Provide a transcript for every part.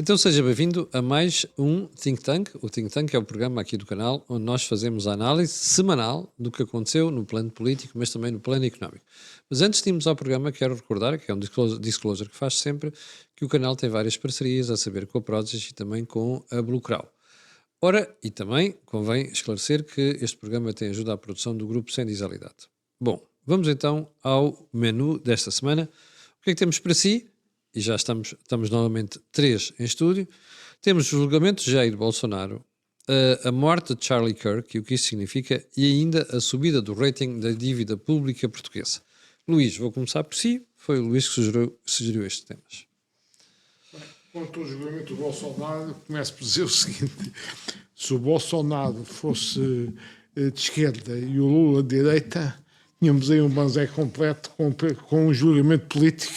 Então seja bem-vindo a mais um Think Tank. O Think Tank é o programa aqui do canal onde nós fazemos a análise semanal do que aconteceu no plano político, mas também no plano económico. Mas antes de irmos ao programa, quero recordar, que é um disclosure que faz sempre, que o canal tem várias parcerias, a saber com a Prozis e também com a Blue Crow. Ora, e também convém esclarecer que este programa tem ajuda à produção do grupo Sem Disalidade. Bom, vamos então ao menu desta semana. O que é que temos para si? E já estamos novamente 3 em estúdio. Temos o julgamento de Jair Bolsonaro, a morte de Charlie Kirk e o que isso significa, e ainda a subida do rating da dívida pública portuguesa. Luís, vou começar por si. Foi o Luís que sugeriu estes temas. Quanto ao julgamento do Bolsonaro, começo por dizer o seguinte: se o Bolsonaro fosse de esquerda e o Lula de direita, tínhamos aí um banzé completo com um julgamento político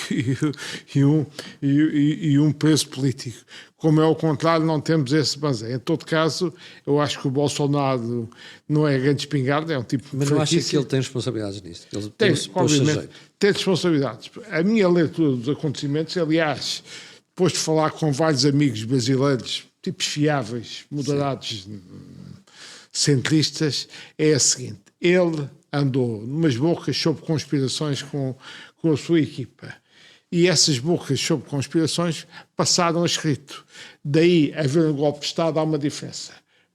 e um preço político. Como é ao contrário, não temos esse banzé. Em todo caso, eu acho que o Bolsonaro não é grande espingarda, é um tipo... Mas não acha que ele tem responsabilidades nisto? Ele tem, obviamente, tem responsabilidades. A minha leitura dos acontecimentos, aliás, depois de falar com vários amigos brasileiros, tipos fiáveis, moderados, centristas, é a seguinte: ele andou numas bocas sobre conspirações com a sua equipa. E essas bocas sobre conspirações passaram a escrito. Daí, haver um golpe de Estado, há uma diferença.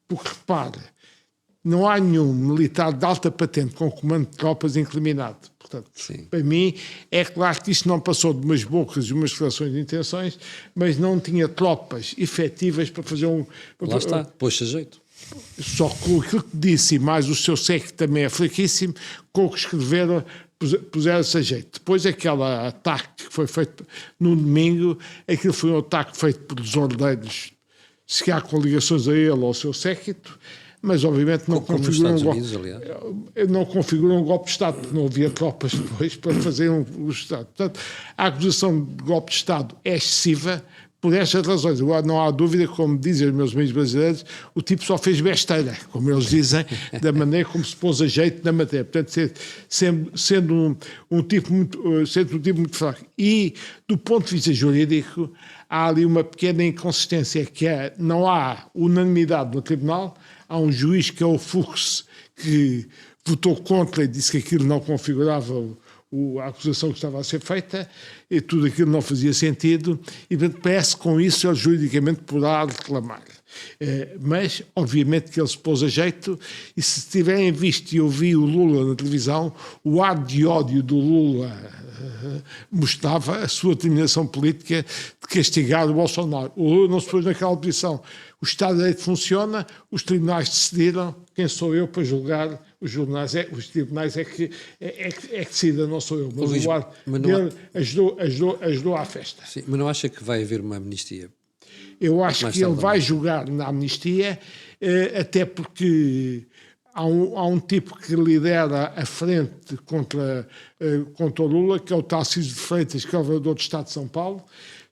Porque, repare, não há nenhum militar de alta patente com comando de tropas incriminado. Portanto, sim, para mim, é claro que isto não passou de umas bocas e umas declarações de intenções, mas não tinha tropas efetivas para fazer um... Lá está, pôs-se a jeito. Só que aquilo que disse, mais o seu séquito também é fraquíssimo, com o que escreveram, puseram-se a jeito. Depois aquele ataque que foi feito no domingo, aquilo foi um ataque feito por desordeiros, se calhar com ligações a ele ou ao seu séquito, mas obviamente não configura um golpe de Estado, porque não havia tropas depois para fazer um Estado. Portanto, a acusação de golpe de Estado é excessiva por estas razões. Agora, não há dúvida, como dizem os meus amigos brasileiros, o tipo só fez besteira, como eles dizem, da maneira como se pôs a jeito na matéria. Portanto, sendo um tipo muito fraco. E, do ponto de vista jurídico, há ali uma pequena inconsistência, que é: não há unanimidade no tribunal. Há um juiz, que é o Fux, que votou contra e disse que aquilo não configurava a acusação que estava a ser feita, e tudo aquilo não fazia sentido, e parece que com isso ele juridicamente poderá reclamar. Mas, obviamente, que ele se pôs a jeito, e se tiverem visto, e eu vi o Lula na televisão, o ar de ódio do Lula mostrava a sua determinação política de castigar o Bolsonaro. O Lula não se pôs naquela posição. O Estado de Direito funciona, os tribunais decidiram, quem sou eu para julgar? Os tribunais é que decidem, não sou eu. Mas Luís, o ar dele ajudou à festa. Sim, mas não acha que vai haver uma amnistia? Eu acho que ele vai julgar na amnistia, até porque há um tipo que lidera a frente contra o Lula, que é o Tarcísio de Freitas, que é o governador do Estado de São Paulo.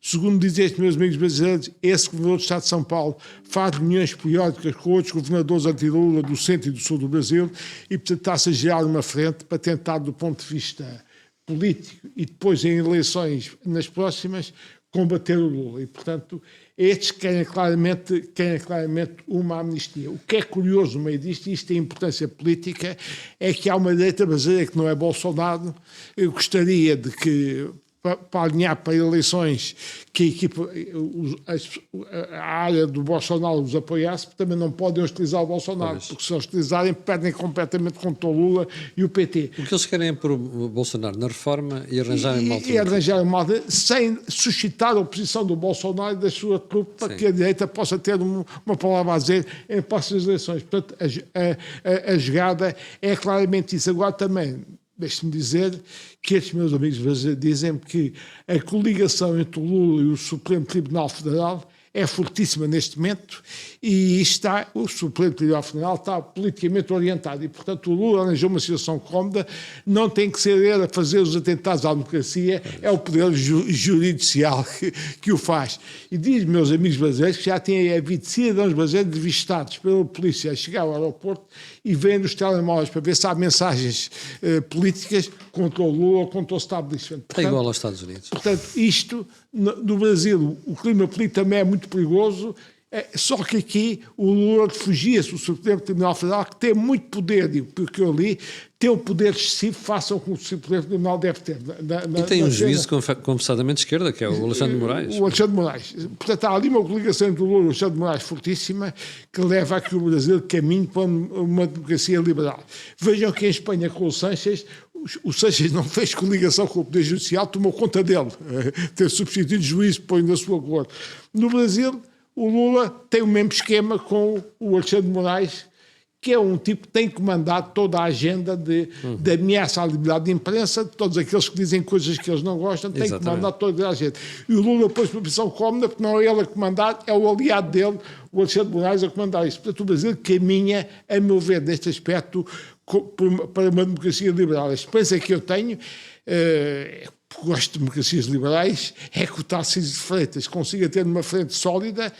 Segundo dizem estes meus amigos brasileiros, esse governador do Estado de São Paulo faz reuniões periódicas com outros governadores anti-Lula do centro e do sul do Brasil, e, portanto, está-se a gerar uma frente para tentar, do ponto de vista político e depois em eleições nas próximas, combater o Lula. E, portanto, estes querem claramente uma amnistia. O que é curioso no meio disto, e isto tem importância política, é que há uma direita brasileira que não é Bolsonaro. Eu gostaria de que, para alinhar para eleições, que a equipa, a área do Bolsonaro os apoiasse, porque também não podem hostilizar o Bolsonaro, porque se hostilizarem perdem completamente contra o Lula e o PT. O que eles querem é pôr o Bolsonaro na reforma e arranjarem uma alternativa. E arranjarem uma alternativa, sem suscitar a oposição do Bolsonaro e da sua trupe, para que a direita possa ter uma palavra a dizer em próximas eleições. Portanto, a jogada é claramente isso. Agora também, deixe-me dizer que estes meus amigos dizem-me que a coligação entre o Lula e o Supremo Tribunal Federal é fortíssima neste momento, e o Supremo Tribunal Federal está politicamente orientado, e, portanto, o Lula arranjou uma situação cómoda. Não tem que ser ele a fazer os atentados à democracia, é o poder judicial que o faz. E diz, meus amigos brasileiros, que já tem havido cidadãos brasileiros revistados pela polícia a chegar ao aeroporto e vêm nos telemóveis para ver se há mensagens políticas contra o Lula ou contra o establishment. É igual aos Estados Unidos. Portanto, isto, no Brasil, o clima político também é muito muito perigoso. Só que aqui o Lula refugia-se, o Supremo Tribunal Federal, que tem muito poder, e porque eu li, tem um poder excessivo, façam com o que o Supremo Tribunal deve ter. E tem um juízo confessadamente de esquerda, que é o Alexandre de Moraes. O Alexandre de Moraes. Portanto, há ali uma coligação entre o Lula e o Alexandre de Moraes fortíssima, que leva a que o Brasil caminhe para uma democracia liberal. Vejam que em Espanha, com o Sánchez não fez coligação com o Poder Judicial, tomou conta dele, ter substituído o juízo, põe na sua cor. No Brasil, o Lula tem o mesmo esquema com o Alexandre de Moraes, que é um tipo que tem comandado toda a agenda de ameaça à liberdade de imprensa, de todos aqueles que dizem coisas que eles não gostam, tem comandado toda a agenda. E o Lula pôs uma posição cómoda, porque não é ele a comandar, é o aliado dele, o Alexandre de Moraes, a comandar isso. Portanto, o Brasil caminha, a meu ver, neste aspecto, para uma democracia liberal. A esperança que eu tenho, porque gosto de democracias liberais, é que o Tarcísio de Freitas consiga ter uma frente sólida,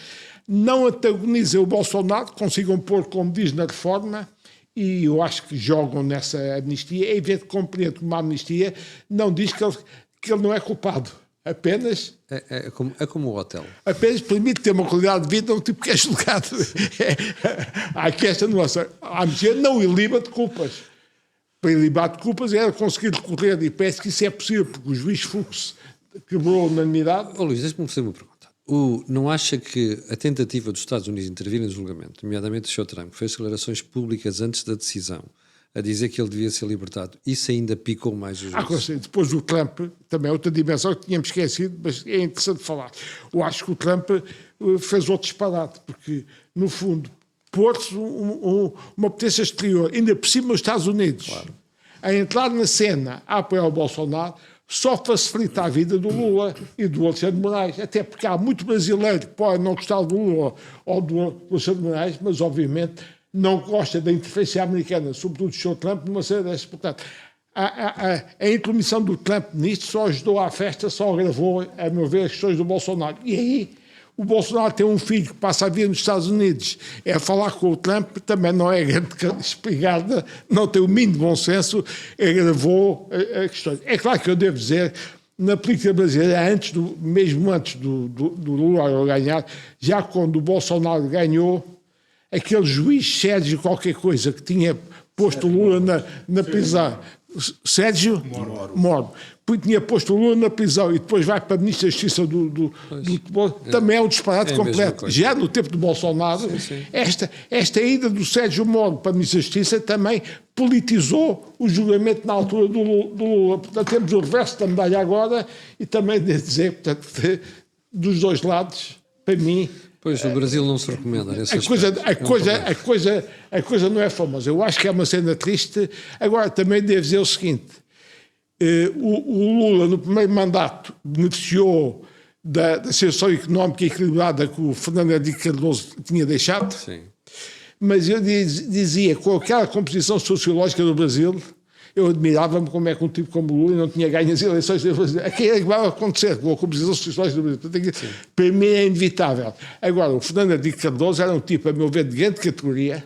não antagoniza o Bolsonaro, consigam pôr, como diz na reforma, e eu acho que jogam nessa amnistia. É evidente que compreendo que uma amnistia não diz que ele não é culpado. Apenas... É como o hotel. Apenas permite ter uma qualidade de vida a um tipo que é julgado. Há aqui esta nuance. A amnistia não iliba de culpas. Para ilibar de culpas era conseguir recorrer, e parece que isso é possível, porque o juiz Fux quebrou a unanimidade. Luís, deixa-me fazer uma pergunta. Não acha que a tentativa dos Estados Unidos de intervir no julgamento, nomeadamente o Sr. Trump, fez declarações públicas antes da decisão, a dizer que ele devia ser libertado, isso ainda picou mais os juízes? Depois do Trump, também outra dimensão que tínhamos esquecido, mas é interessante falar. Eu acho que o Trump fez outro disparate, porque, no fundo, pôr-se uma potência exterior, ainda por cima dos Estados Unidos, a entrar na cena a apoiar o Bolsonaro, só facilita a vida do Lula e do Alexandre de Moraes, até porque há muito brasileiro que pode não gostar do Lula ou do Alexandre de Moraes, mas obviamente não gosta da interferência americana, sobretudo do Sr. Trump, numa série dessas. Portanto, a intromissão do Trump nisto só ajudou à festa, só agravou, a meu ver, as questões do Bolsonaro. E aí, o Bolsonaro tem um filho que passa a vida nos Estados Unidos, é falar com o Trump, também não é grande espingarda, não tem o mínimo de bom senso, agravou a questões. É claro que eu devo dizer, na política brasileira, mesmo antes do Lula ganhar, já quando o Bolsonaro ganhou, aquele juiz Sérgio qualquer coisa que tinha posto o Lula na prisão, Sérgio Moro, tinha posto o Lula na prisão e depois vai para a Ministra da Justiça também é um disparate completo. Já no tempo do Bolsonaro, esta ida do Sérgio Moro para a Ministra da Justiça também politizou o julgamento na altura do Lula. Portanto, temos o reverso da medalha agora e também devo dizer, portanto, dos dois lados, para mim... Pois, o Brasil não se recomenda nesse a coisa não é famosa. Eu acho que é uma cena triste. Agora, também devo dizer o seguinte, o Lula, no primeiro mandato, beneficiou da situação económica equilibrada que o Fernando Henrique Cardoso tinha deixado. Sim. Mas eu dizia, com aquela composição sociológica do Brasil, eu admirava-me como é que um tipo como o Lula não tinha ganho as eleições. Aquilo é que vai acontecer com a composição sociológica do Brasil. Para mim é inevitável. Agora, o Fernando Henrique Cardoso era um tipo, a meu ver, de grande categoria,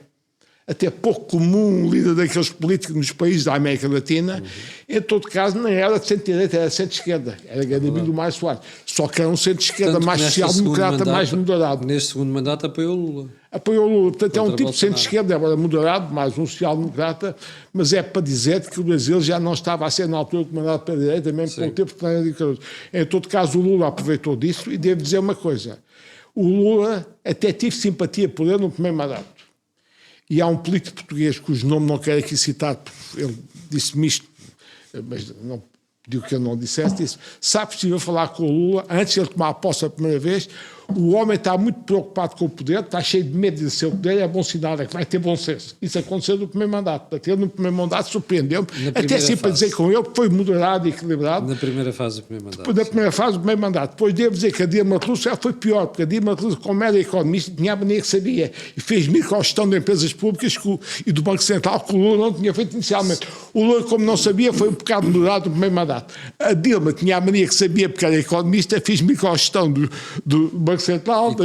até pouco comum, líder daqueles políticos nos países da América Latina. Em todo caso, não era de centro-direita, era centro-esquerda. Era Gadamim do Mário Soares. Só que era um centro-esquerda mais social-democrata, mais moderado. Neste segundo mandato apoiou o Lula. Apoiou o Lula. Portanto, é um tipo de centro-esquerda, agora moderado, mais um social-democrata, mas é para dizer que o Brasil já não estava a ser na altura comandado pela direita, mesmo com o tempo de Fernando Henrique Cardoso. Em todo caso, o Lula aproveitou disso e devo dizer uma coisa. O Lula até tive simpatia por ele no primeiro mandato. E há um político português cujo nome não quero aqui citar, porque ele disse-me isto, mas não pediu que eu não dissesse, disse, sabe se eu falar com o Lula, antes de ele tomar a posse a primeira vez, o homem está muito preocupado com o poder, está cheio de medo de ser o poder, é bom sinal, é que vai ter bom senso. Isso aconteceu no primeiro mandato. Portanto, ele no primeiro mandato surpreendeu-me, até assim para dizer com ele que foi moderado e equilibrado. Na primeira fase do primeiro mandato. Na primeira fase do primeiro mandato. Depois devo dizer que a Dilma Rousseff já foi pior, porque a Dilma Rousseff, como era economista, tinha a mania que sabia, e fez microgestão de empresas públicas e do Banco Central que o Lula não tinha feito inicialmente. O Lula, como não sabia, foi um bocado moderado no primeiro mandato. A Dilma tinha a mania que sabia, porque era economista, fez microgestão do Banco Central,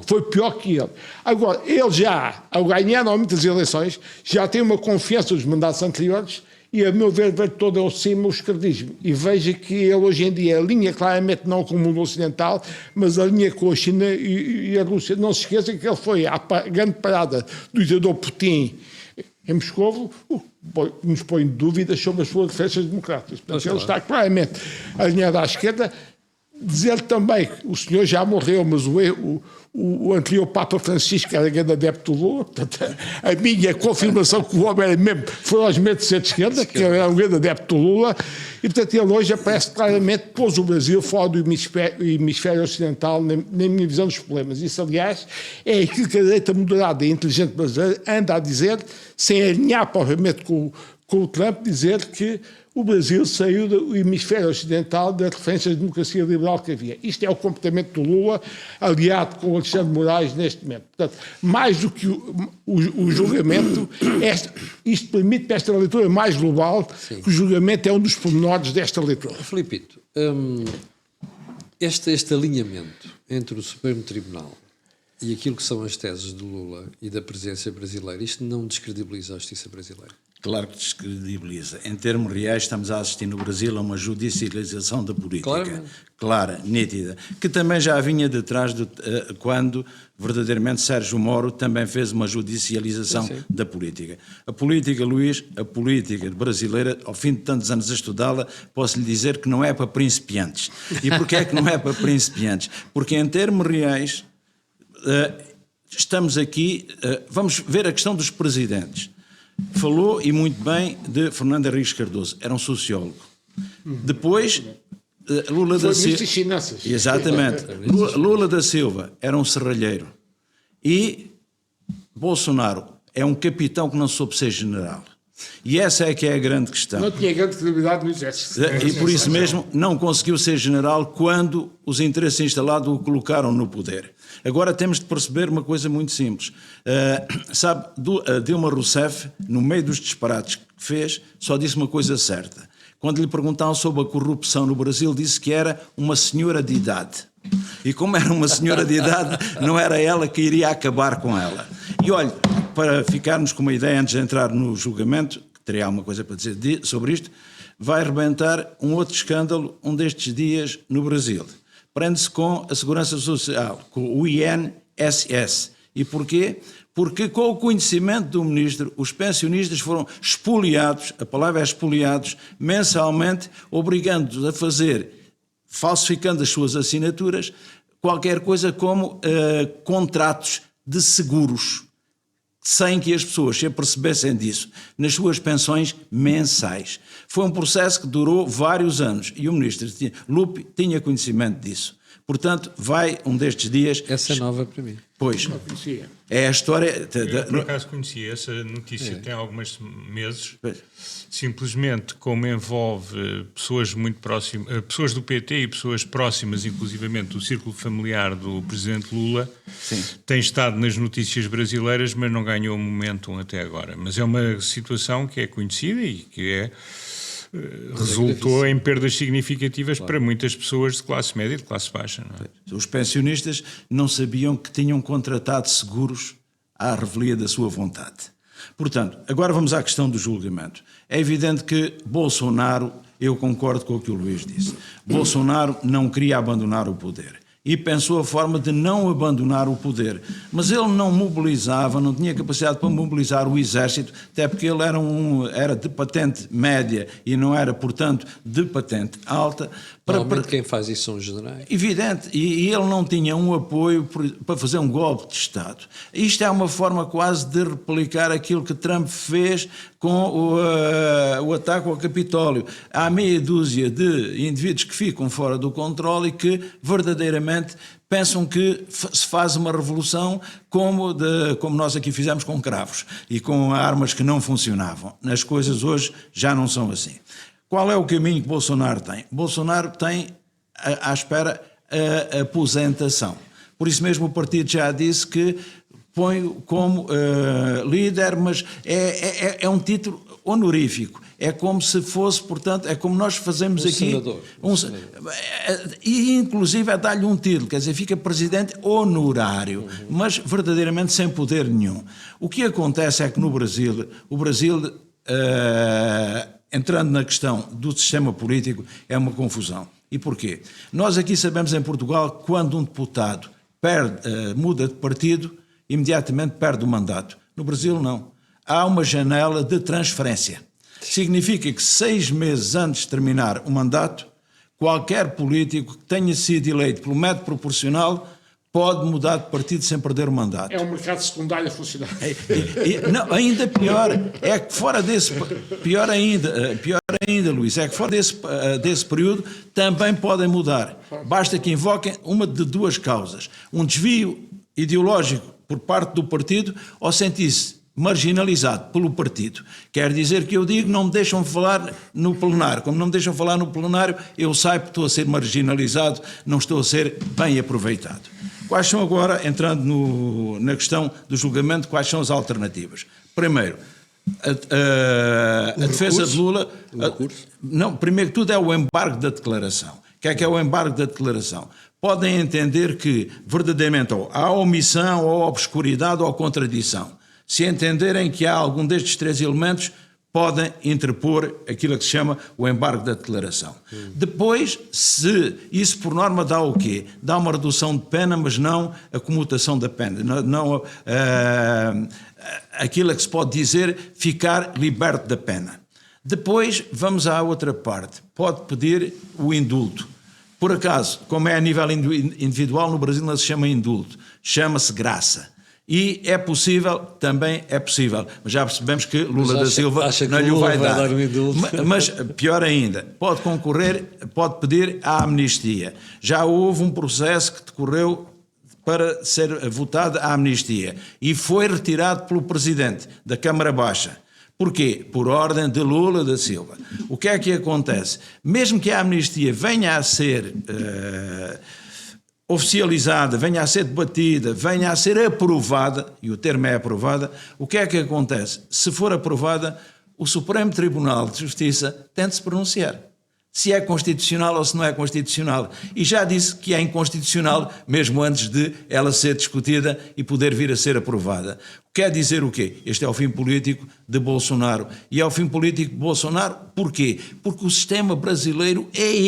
foi pior que ele. Agora, ele já, ao ganhar muitas eleições, já tem uma confiança dos mandatos anteriores e, a meu ver, veio todo ao cima o esquerdismo. E veja que ele hoje em dia alinha claramente não com o mundo ocidental, mas alinha com a China e a Rússia. Não se esqueça que ele foi à grande parada do ditador Putin em Moscovo, nos põe dúvidas sobre as suas referências democráticas. Portanto, ele está claramente alinhado à esquerda. Dizer também que o senhor já morreu, mas o anterior Papa Francisco era grande adepto do Lula. Portanto, a minha confirmação que o homem era mesmo ferozmente de ser de esquerda, que ele era um grande adepto do Lula. E, portanto, ele hoje aparece claramente, pôs o Brasil fora do hemisfério ocidental, na minha visão dos problemas. Isso, aliás, é aquilo que a direita moderada e inteligente brasileira anda a dizer, sem alinhar propriamente com o Trump, dizer que o Brasil saiu do hemisfério ocidental da referência de democracia liberal que havia. Isto é o comportamento do Lula, aliado com o Alexandre de Moraes neste momento. Portanto, mais do que o julgamento, isto permite esta leitura mais global, sim, que o julgamento é um dos pormenores desta leitura. Filipito, este alinhamento entre o Supremo Tribunal e aquilo que são as teses do Lula e da presidência brasileira, isto não descredibiliza a justiça brasileira? Claro que descredibiliza. Em termos reais, estamos a assistir no Brasil a uma judicialização da política. Claramente. Clara, nítida. Que também já vinha de trás quando, verdadeiramente, Sérgio Moro também fez uma judicialização, sim, da política. A política, Luís, a política brasileira, ao fim de tantos anos a estudá-la, posso lhe dizer que não é para principiantes. E porquê é que não é para principiantes? Porque, em termos reais, estamos aqui, vamos ver a questão dos presidentes. Falou, e muito bem, de Fernando Henriques Cardoso, era um sociólogo. Depois, Lula da Silva... Exatamente. Lula da Silva era um serralheiro. E Bolsonaro é um capitão que não soube ser general. E essa é que é a grande questão. Não tinha grande credibilidade no exército. E por isso mesmo não conseguiu ser general quando os interesses instalados o colocaram no poder. Agora temos de perceber uma coisa muito simples. Sabe, Dilma Rousseff, no meio dos disparates que fez, só disse uma coisa certa. Quando lhe perguntaram sobre a corrupção no Brasil, disse que era uma senhora de idade. E como era uma senhora de idade, não era ela que iria acabar com ela. E olha, para ficarmos com uma ideia antes de entrar no julgamento, que teria alguma coisa para dizer sobre isto, vai arrebentar um outro escândalo um destes dias no Brasil. Prende-se com a Segurança Social, com o INSS. E porquê? Porque com o conhecimento do ministro, os pensionistas foram expoliados, a palavra é expoliados, mensalmente, obrigando-os a fazer, falsificando as suas assinaturas, qualquer coisa como contratos de seguros, sem que as pessoas se apercebessem disso, nas suas pensões mensais. Foi um processo que durou vários anos e o ministro Lupe tinha conhecimento disso. Portanto, vai um destes dias... Essa é nova para mim. Pois, é a história... Eu, por acaso, conhecia essa notícia tem alguns meses, simplesmente como envolve pessoas muito próximas, pessoas do PT e pessoas próximas, inclusivamente do círculo familiar do presidente Lula, sim, tem estado nas notícias brasileiras, mas não ganhou momentum até agora. Mas é uma situação que é conhecida e que resultou em perdas significativas, claro, para muitas pessoas de classe média e de classe baixa. Não é? Os pensionistas não sabiam que tinham contratado seguros à revelia da sua vontade. Portanto, agora vamos à questão do julgamento. É evidente que Bolsonaro, eu concordo com o que o Luís disse, Bolsonaro não queria abandonar o poder. E pensou a forma de não abandonar o poder. Mas ele não mobilizava, não tinha capacidade para mobilizar o exército, até porque ele era de patente média e não era, portanto, de patente alta. Normalmente quem faz isso são os generais. Evidente, e ele não tinha um apoio para fazer um golpe de Estado. Isto é uma forma quase de replicar aquilo que Trump fez com o ataque ao Capitólio. Há meia dúzia de indivíduos que ficam fora do controle e que verdadeiramente pensam que se faz uma revolução como nós aqui fizemos com cravos e com armas que não funcionavam. As coisas hoje já não são assim. Qual é o caminho que Bolsonaro tem? Bolsonaro tem à espera a aposentação. Por isso mesmo o partido já disse que põe como líder, mas é um título honorífico. É como se fosse, portanto, é como nós fazemos aqui. Senador. E inclusive é dar-lhe um título, quer dizer, fica presidente honorário, mas verdadeiramente sem poder nenhum. O que acontece é que no Brasil, entrando na questão do sistema político, é uma confusão. E porquê? Nós aqui sabemos em Portugal, quando um deputado muda de partido, imediatamente perde o mandato. No Brasil, não. Há uma janela de transferência. Significa que 6 meses antes de terminar o mandato, qualquer político que tenha sido eleito pelo método proporcional pode mudar de partido sem perder o mandato. É um mercado secundário a funcionar. Não, ainda pior, é que fora desse... Pior ainda, Luís, é que fora desse período também podem mudar. Basta que invoquem uma de 2 causas. Um desvio ideológico por parte do partido ou sentir-se marginalizado pelo partido. Quer dizer que eu digo, não me deixam falar no plenário. Como não me deixam falar no plenário, eu saio porque estou a ser marginalizado, não estou a ser bem aproveitado. Quais são agora, entrando na questão do julgamento, quais são as alternativas? Primeiro, a defesa de Lula... Não, primeiro que tudo é o embargo da declaração. O que é o embargo da declaração? Podem entender que, verdadeiramente, ou há omissão, ou obscuridade, ou contradição. Se entenderem que há algum destes 3 elementos, podem interpor aquilo que se chama o embargo da declaração. Depois, se isso por norma dá o quê? Dá uma redução de pena, mas não a comutação da pena. Não aquilo que se pode dizer ficar liberto da pena. Depois, vamos à outra parte. Pode pedir o indulto. Por acaso, como é a nível individual, no Brasil não se chama indulto, chama-se graça. E é possível, também é possível. Mas já percebemos que Lula da Silva não lhe vai dar. Mas pior ainda, pode concorrer, pode pedir a amnistia. Já houve um processo que decorreu para ser votada a amnistia e foi retirado pelo Presidente da Câmara Baixa. Porquê? Por ordem de Lula da Silva. O que é que acontece? Mesmo que a amnistia venha a ser oficializada, venha a ser debatida, venha a ser aprovada, e o termo é aprovada, o que é que acontece? Se for aprovada, o Supremo Tribunal de Justiça tem de se pronunciar. Se é constitucional ou se não é constitucional. E já disse que é inconstitucional, mesmo antes de ela ser discutida e poder vir a ser aprovada. Quer dizer o quê? Este é o fim político de Bolsonaro. E é o fim político de Bolsonaro porquê? Porque o sistema brasileiro é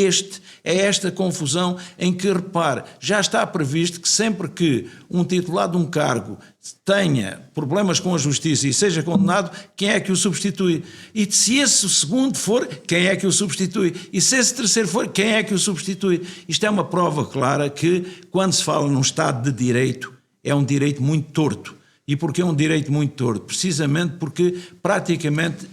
esta confusão em que, repare, já está previsto que sempre que um titular de um cargo tenha problemas com a justiça e seja condenado, quem é que o substitui? E se esse segundo for, quem é que o substitui? E se esse terceiro for, quem é que o substitui? Isto é uma prova clara que, quando se fala num Estado de Direito, é um direito muito torto. E porquê é um direito muito torto? Precisamente porque praticamente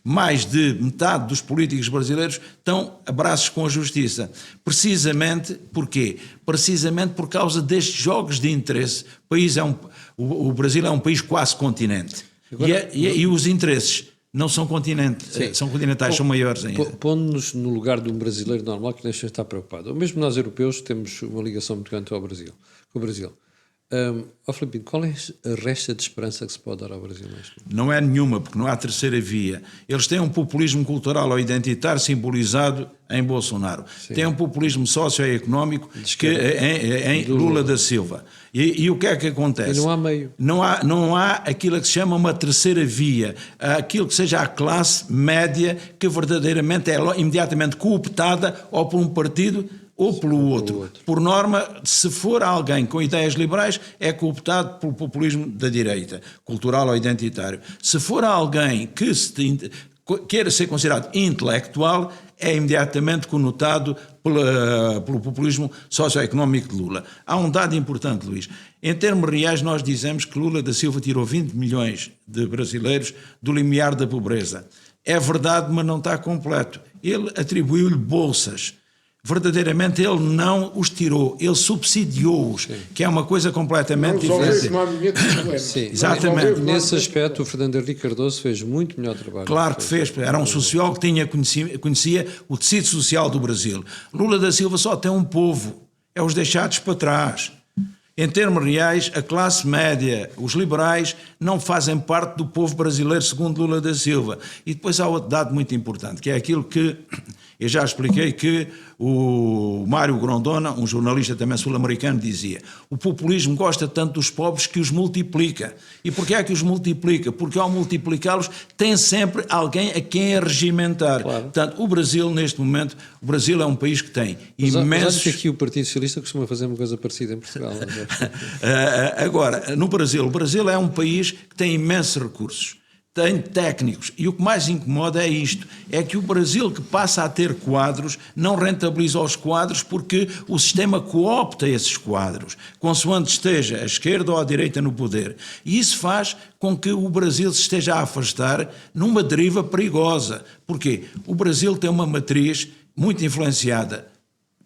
mais de metade dos políticos brasileiros estão a braços com a justiça. Precisamente porquê? Precisamente por causa destes jogos de interesse. O Brasil é um país quase continente. Agora, e os interesses não são são continentais, são maiores ainda. Pondo-nos no lugar de um brasileiro normal que deixa de estar preocupado. Ou mesmo nós europeus temos uma ligação muito grande com o Brasil. Filipe, qual é a resta de esperança que se pode dar ao Brasil? Não é nenhuma, porque não há terceira via. Eles têm um populismo cultural ou identitário simbolizado em Bolsonaro. Sim. Têm um populismo socioeconómico em Lula da Silva. E o que é que acontece? E não há meio. Não há aquilo que se chama uma terceira via. Aquilo que seja a classe média que verdadeiramente é imediatamente cooptada ou por um partido ou pelo outro. Por norma, se for alguém com ideias liberais, é cooptado pelo populismo da direita, cultural ou identitário. Se for alguém que queira ser considerado intelectual, é imediatamente conotado pelo populismo socioeconómico de Lula. Há um dado importante, Luís. Em termos reais, nós dizemos que Lula da Silva tirou 20 milhões de brasileiros do limiar da pobreza. É verdade, mas não está completo. Ele atribuiu-lhe bolsas. Verdadeiramente ele não os tirou, ele subsidiou-os, que é uma coisa completamente diferente. Sim, exatamente. Nesse aspecto, o Fernando Henrique Cardoso fez muito melhor trabalho. Claro que fez, era um sociólogo que conhecia o tecido social do Brasil. Lula da Silva só tem um povo, é os deixados para trás. Em termos reais, a classe média, os liberais, não fazem parte do povo brasileiro, segundo Lula da Silva. E depois há outro dado muito importante, que é aquilo que Eu já expliquei que o Mário Grondona, um jornalista também sul-americano, dizia: o populismo gosta tanto dos pobres que os multiplica. E porquê é que os multiplica? Porque ao multiplicá-los tem sempre alguém a quem regimentar. Claro. Portanto, o Brasil, neste momento, o Brasil é um país que tem Mas imensos... acho que aqui o Partido Socialista costuma fazer uma coisa parecida em Portugal. Agora, no Brasil, o Brasil é um país que tem imensos recursos, tem técnicos, e o que mais incomoda é isto, é que o Brasil, que passa a ter quadros, não rentabiliza os quadros porque o sistema coopta esses quadros, consoante esteja à esquerda ou à direita no poder. E isso faz com que o Brasil se esteja a afastar numa deriva perigosa. Porquê? O Brasil tem uma matriz muito influenciada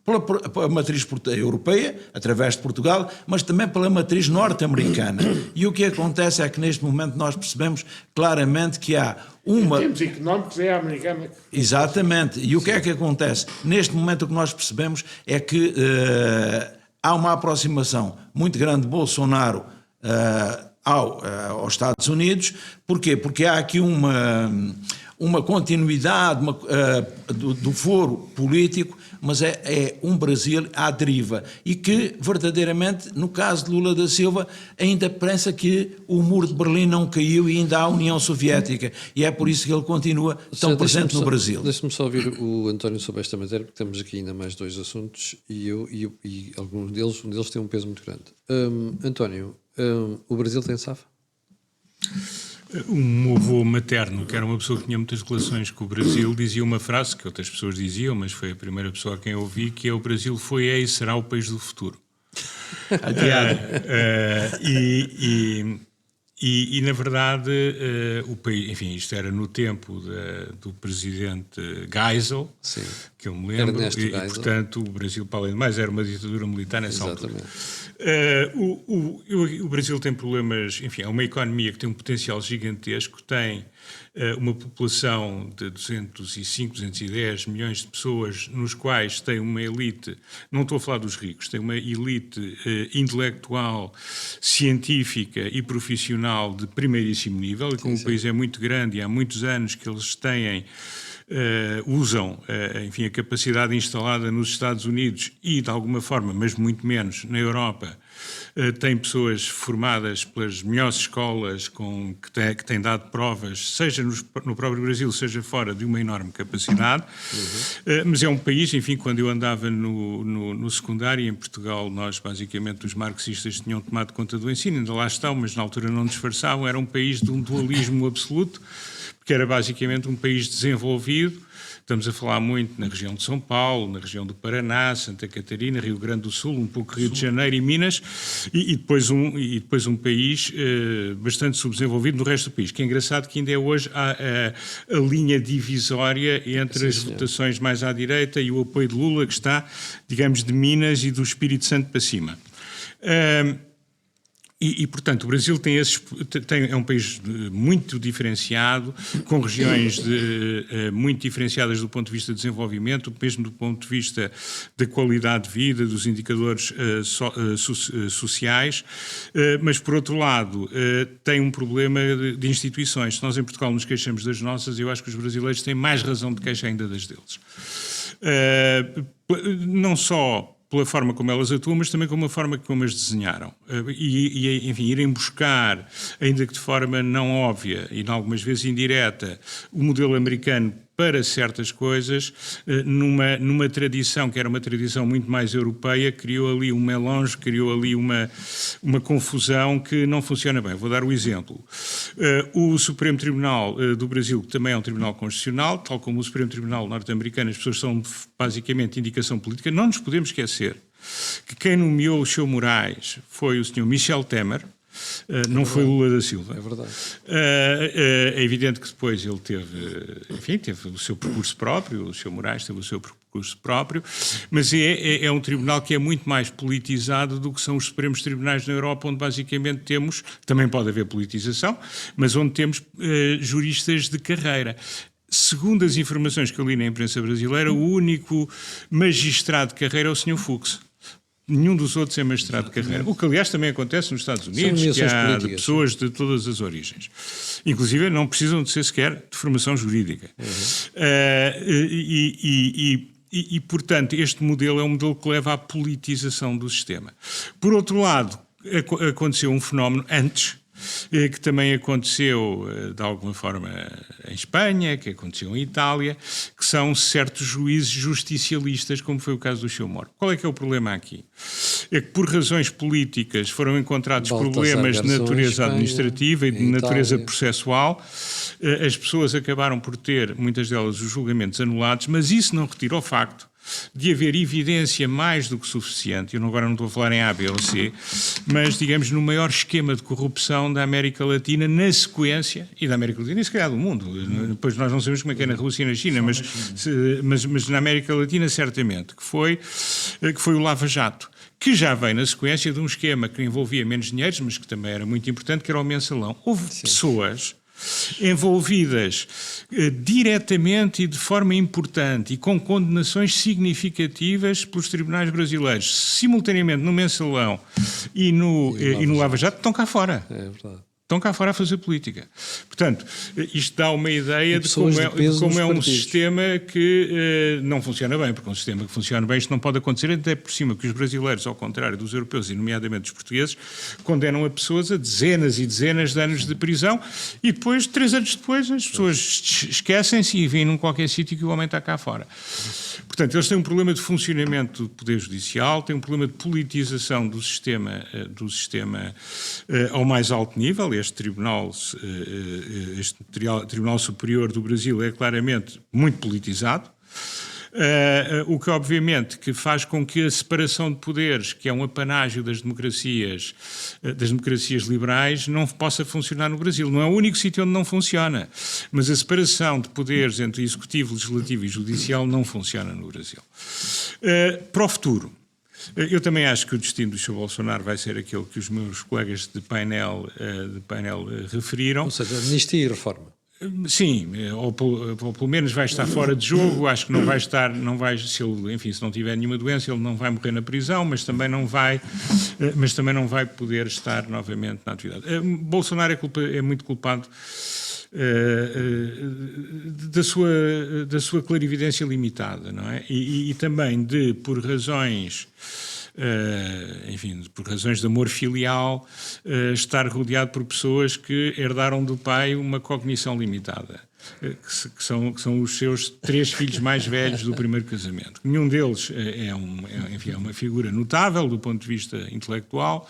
pela matriz europeia, através de Portugal, mas também pela matriz norte-americana. E o que acontece é que neste momento nós percebemos claramente que há uma... Em termos económicos é a americana. Exatamente. E o que é que acontece? Neste momento o que nós percebemos é que há uma aproximação muito grande de Bolsonaro aos Estados Unidos. Porquê? Porque há aqui uma continuidade do foro político, mas é um Brasil à deriva, e que verdadeiramente, no caso de Lula da Silva, ainda pensa que o muro de Berlim não caiu e ainda há a União Soviética, e é por isso que ele continua tão presente no Brasil. Deixa-me só ouvir o António sobre esta matéria, porque temos aqui ainda mais dois assuntos e um deles tem um peso muito grande. António, o Brasil tem SAF? O meu avô materno, que era uma pessoa que tinha muitas relações com o Brasil, dizia uma frase que outras pessoas diziam, mas foi a primeira pessoa a quem eu ouvi, que é: o Brasil foi, é e será o país do futuro. Adiado. E na verdade, o país, enfim, isto era no tempo do presidente Geisel, Sim. que eu me lembro, Ernesto e Geisel. portanto o Brasil, para além de mais, era uma ditadura militar nessa altura. O Brasil tem problemas, enfim, é uma economia que tem um potencial gigantesco, tem uma população de 205, 210 milhões de pessoas, nos quais tem uma elite, não estou a falar dos ricos, tem uma elite intelectual, científica e profissional de primeiríssimo nível, e como o país é muito grande e há muitos anos que eles usam, enfim, a capacidade instalada nos Estados Unidos e, de alguma forma, mas muito menos, na Europa, tem pessoas formadas pelas melhores escolas que têm dado provas, seja no próprio Brasil, seja fora, de uma enorme capacidade. Mas é um país, enfim, quando eu andava no secundário em Portugal, nós basicamente os marxistas tinham tomado conta do ensino, ainda lá estão, mas na altura não disfarçavam, era um país de um dualismo absoluto, porque era basicamente um país desenvolvido. Estamos a falar muito na região de São Paulo, na região do Paraná, Santa Catarina, Rio Grande do Sul, um pouco Rio de Janeiro e Minas, e depois um país bastante subdesenvolvido no resto do país. Que é engraçado que ainda é hoje a linha divisória entre as votações mais à direita e o apoio de Lula, que está, digamos, de Minas e do Espírito Santo para cima. Portanto, o Brasil é um país muito diferenciado, com regiões muito diferenciadas do ponto de vista de desenvolvimento, mesmo do ponto de vista da qualidade de vida, dos indicadores sociais, mas, por outro lado, tem um problema de instituições. Se nós em Portugal nos queixamos das nossas, eu acho que os brasileiros têm mais razão de queixa ainda das deles. Não só pela forma como elas atuam, mas também como a forma como as desenharam. Enfim, irem buscar, ainda que de forma não óbvia e, algumas vezes indireta, o modelo americano para certas coisas, numa tradição que era uma tradição muito mais europeia, criou ali um melange, criou ali uma confusão que não funciona bem. Vou dar o exemplo. O Supremo Tribunal do Brasil, que também é um tribunal constitucional, tal como o Supremo Tribunal norte-americano, as pessoas são basicamente indicação política. Não nos podemos esquecer que quem nomeou o Sr. Moraes foi o Sr. Michel Temer, não foi Lula da Silva. É verdade. É evidente que depois ele teve o seu percurso próprio, o Sr. Moraes teve o seu percurso próprio, mas é um tribunal que é muito mais politizado do que são os Supremos Tribunais na Europa, onde basicamente temos, também pode haver politização, mas onde temos juristas de carreira. Segundo as informações que eu li na imprensa brasileira, o único magistrado de carreira é o Sr. Fux. nenhum dos outros é magistrado de carreira. O que, aliás, também acontece nos Estados Unidos, que nomeações há políticas. pessoas de todas as origens. Inclusive, não precisam de ser sequer de formação jurídica. Portanto, este modelo é um modelo que leva à politização do sistema. Por outro lado, aconteceu um fenómeno antes, que também aconteceu de alguma forma em Espanha, que aconteceu em Itália, que são certos juízes justicialistas, como foi o caso do Seu Moro. Qual é que é o problema aqui? É que por razões políticas foram encontrados Baltasar problemas de Garzón, natureza Espanha, administrativa e de em natureza Itália. processual. As pessoas acabaram por ter, muitas delas, os julgamentos anulados, mas isso não retira o facto de haver evidência mais do que suficiente, eu agora não estou a falar em A, B ou C, mas, digamos, no maior esquema de corrupção da América Latina, na sequência, e da América Latina e se calhar do mundo, depois nós não sabemos como é que é na Rússia e na China, mas na América Latina certamente, que foi o Lava Jato, que já vem na sequência de um esquema que envolvia menos dinheiros, mas que também era muito importante, que era o mensalão. Houve pessoas envolvidas diretamente e de forma importante e com condenações significativas pelos tribunais brasileiros, simultaneamente no mensalão e no Lava Jato, estão cá fora. É verdade. Estão cá fora a fazer política. Portanto, isto dá uma ideia de pessoas como de peso nos é um partidos. sistema que não funciona bem, porque um sistema que funciona bem isto não pode acontecer, até por cima que os brasileiros, ao contrário dos europeus e nomeadamente dos portugueses, condenam a pessoas a dezenas e dezenas de anos de prisão e depois, 3 anos depois, as pessoas esquecem-se e vêm num qualquer sítio que o homem está cá fora. Portanto, eles têm um problema de funcionamento do Poder Judicial, têm um problema de politização do sistema ao mais alto nível. Este Tribunal Superior do Brasil é claramente muito politizado, o que obviamente que faz com que a separação de poderes, que é um apanágio das democracias liberais, não possa funcionar no Brasil. Não é o único sítio onde não funciona, mas a separação de poderes entre executivo, legislativo e judicial não funciona no Brasil. Para o futuro, eu também acho que o destino do Sr. Bolsonaro vai ser aquele que os meus colegas de painel referiram. Ou seja, amnistia e reforma. Sim, ou pelo menos vai estar fora de jogo. Acho que se não tiver nenhuma doença, ele não vai morrer na prisão, mas também não vai poder estar novamente na atividade. Bolsonaro é muito culpado da sua clarividência limitada, não é? E também por razões de amor filial, estar rodeado por pessoas que herdaram do pai uma cognição limitada, que são os seus 3 filhos mais velhos do primeiro casamento. Nenhum deles é uma figura notável do ponto de vista intelectual,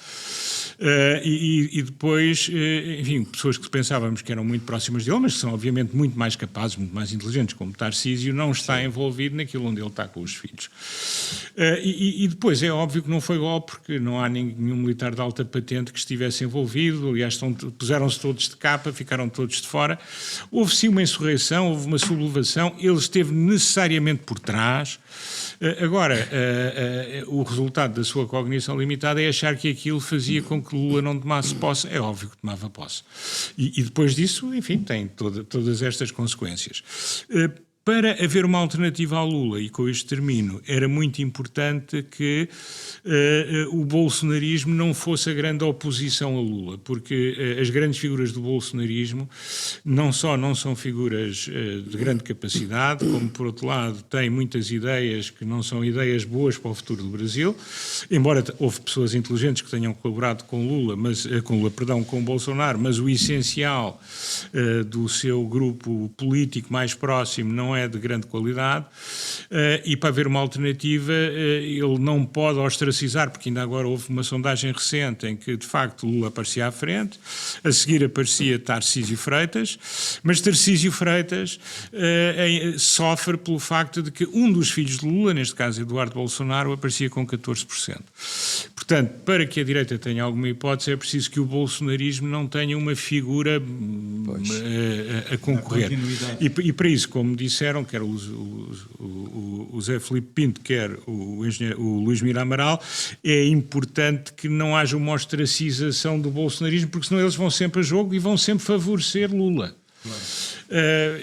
e depois, pessoas que pensávamos que eram muito próximas dele, mas que são obviamente muito mais capazes, muito mais inteligentes, como Tarcísio, não está envolvido naquilo onde ele está com os filhos. E depois é óbvio que não foi golpe, porque não há nenhum militar de alta patente que estivesse envolvido. Aliás, puseram-se todos de capa, ficaram todos de fora. Houve sim uma insurreição, houve uma sublevação, ele esteve necessariamente por trás. Agora, o resultado da sua cognição limitada é achar que aquilo fazia com que Lula não tomasse posse. É óbvio que tomava posse. E depois disso, tem todas estas consequências. Para haver uma alternativa ao Lula, e com isto termino, era muito importante que o bolsonarismo não fosse a grande oposição a Lula, porque as grandes figuras do bolsonarismo não só não são figuras de grande capacidade, como por outro lado têm muitas ideias que não são ideias boas para o futuro do Brasil, embora houve pessoas inteligentes que tenham colaborado com o Bolsonaro, mas o essencial do seu grupo político mais próximo não é de grande qualidade, e para haver uma alternativa ele não pode ostracizar, porque ainda agora houve uma sondagem recente em que de facto Lula aparecia à frente, a seguir aparecia Tarcísio Freitas, mas Tarcísio Freitas sofre pelo facto de que um dos filhos de Lula, neste caso Eduardo Bolsonaro, aparecia com 14%. Portanto, para que a direita tenha alguma hipótese, é preciso que o bolsonarismo não tenha uma figura a concorrer. E para isso, como disseram, quer o Zé Filipe Pinto, quer o Luís Mira Amaral, é importante que não haja uma ostracização do bolsonarismo, porque senão eles vão sempre a jogo e vão sempre favorecer Lula. Claro.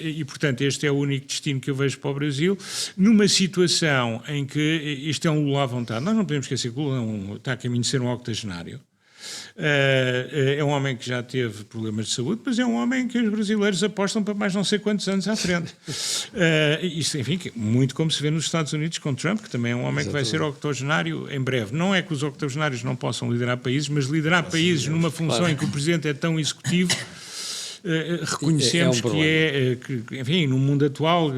E, portanto, este é o único destino que eu vejo para o Brasil, numa situação em que isto é um Lula à vontade. Nós não podemos esquecer que o Lula está a caminho de ser um octogenário. É um homem que já teve problemas de saúde, mas é um homem que os brasileiros apostam para mais não sei quantos anos à frente. Isto, enfim, muito como se vê nos Estados Unidos com Trump, que também é um homem que vai ser octogenário em breve. Não é que os octogenários não possam liderar países, mas liderar países numa função em que o presidente é tão executivo, reconhecemos que, enfim, no mundo atual,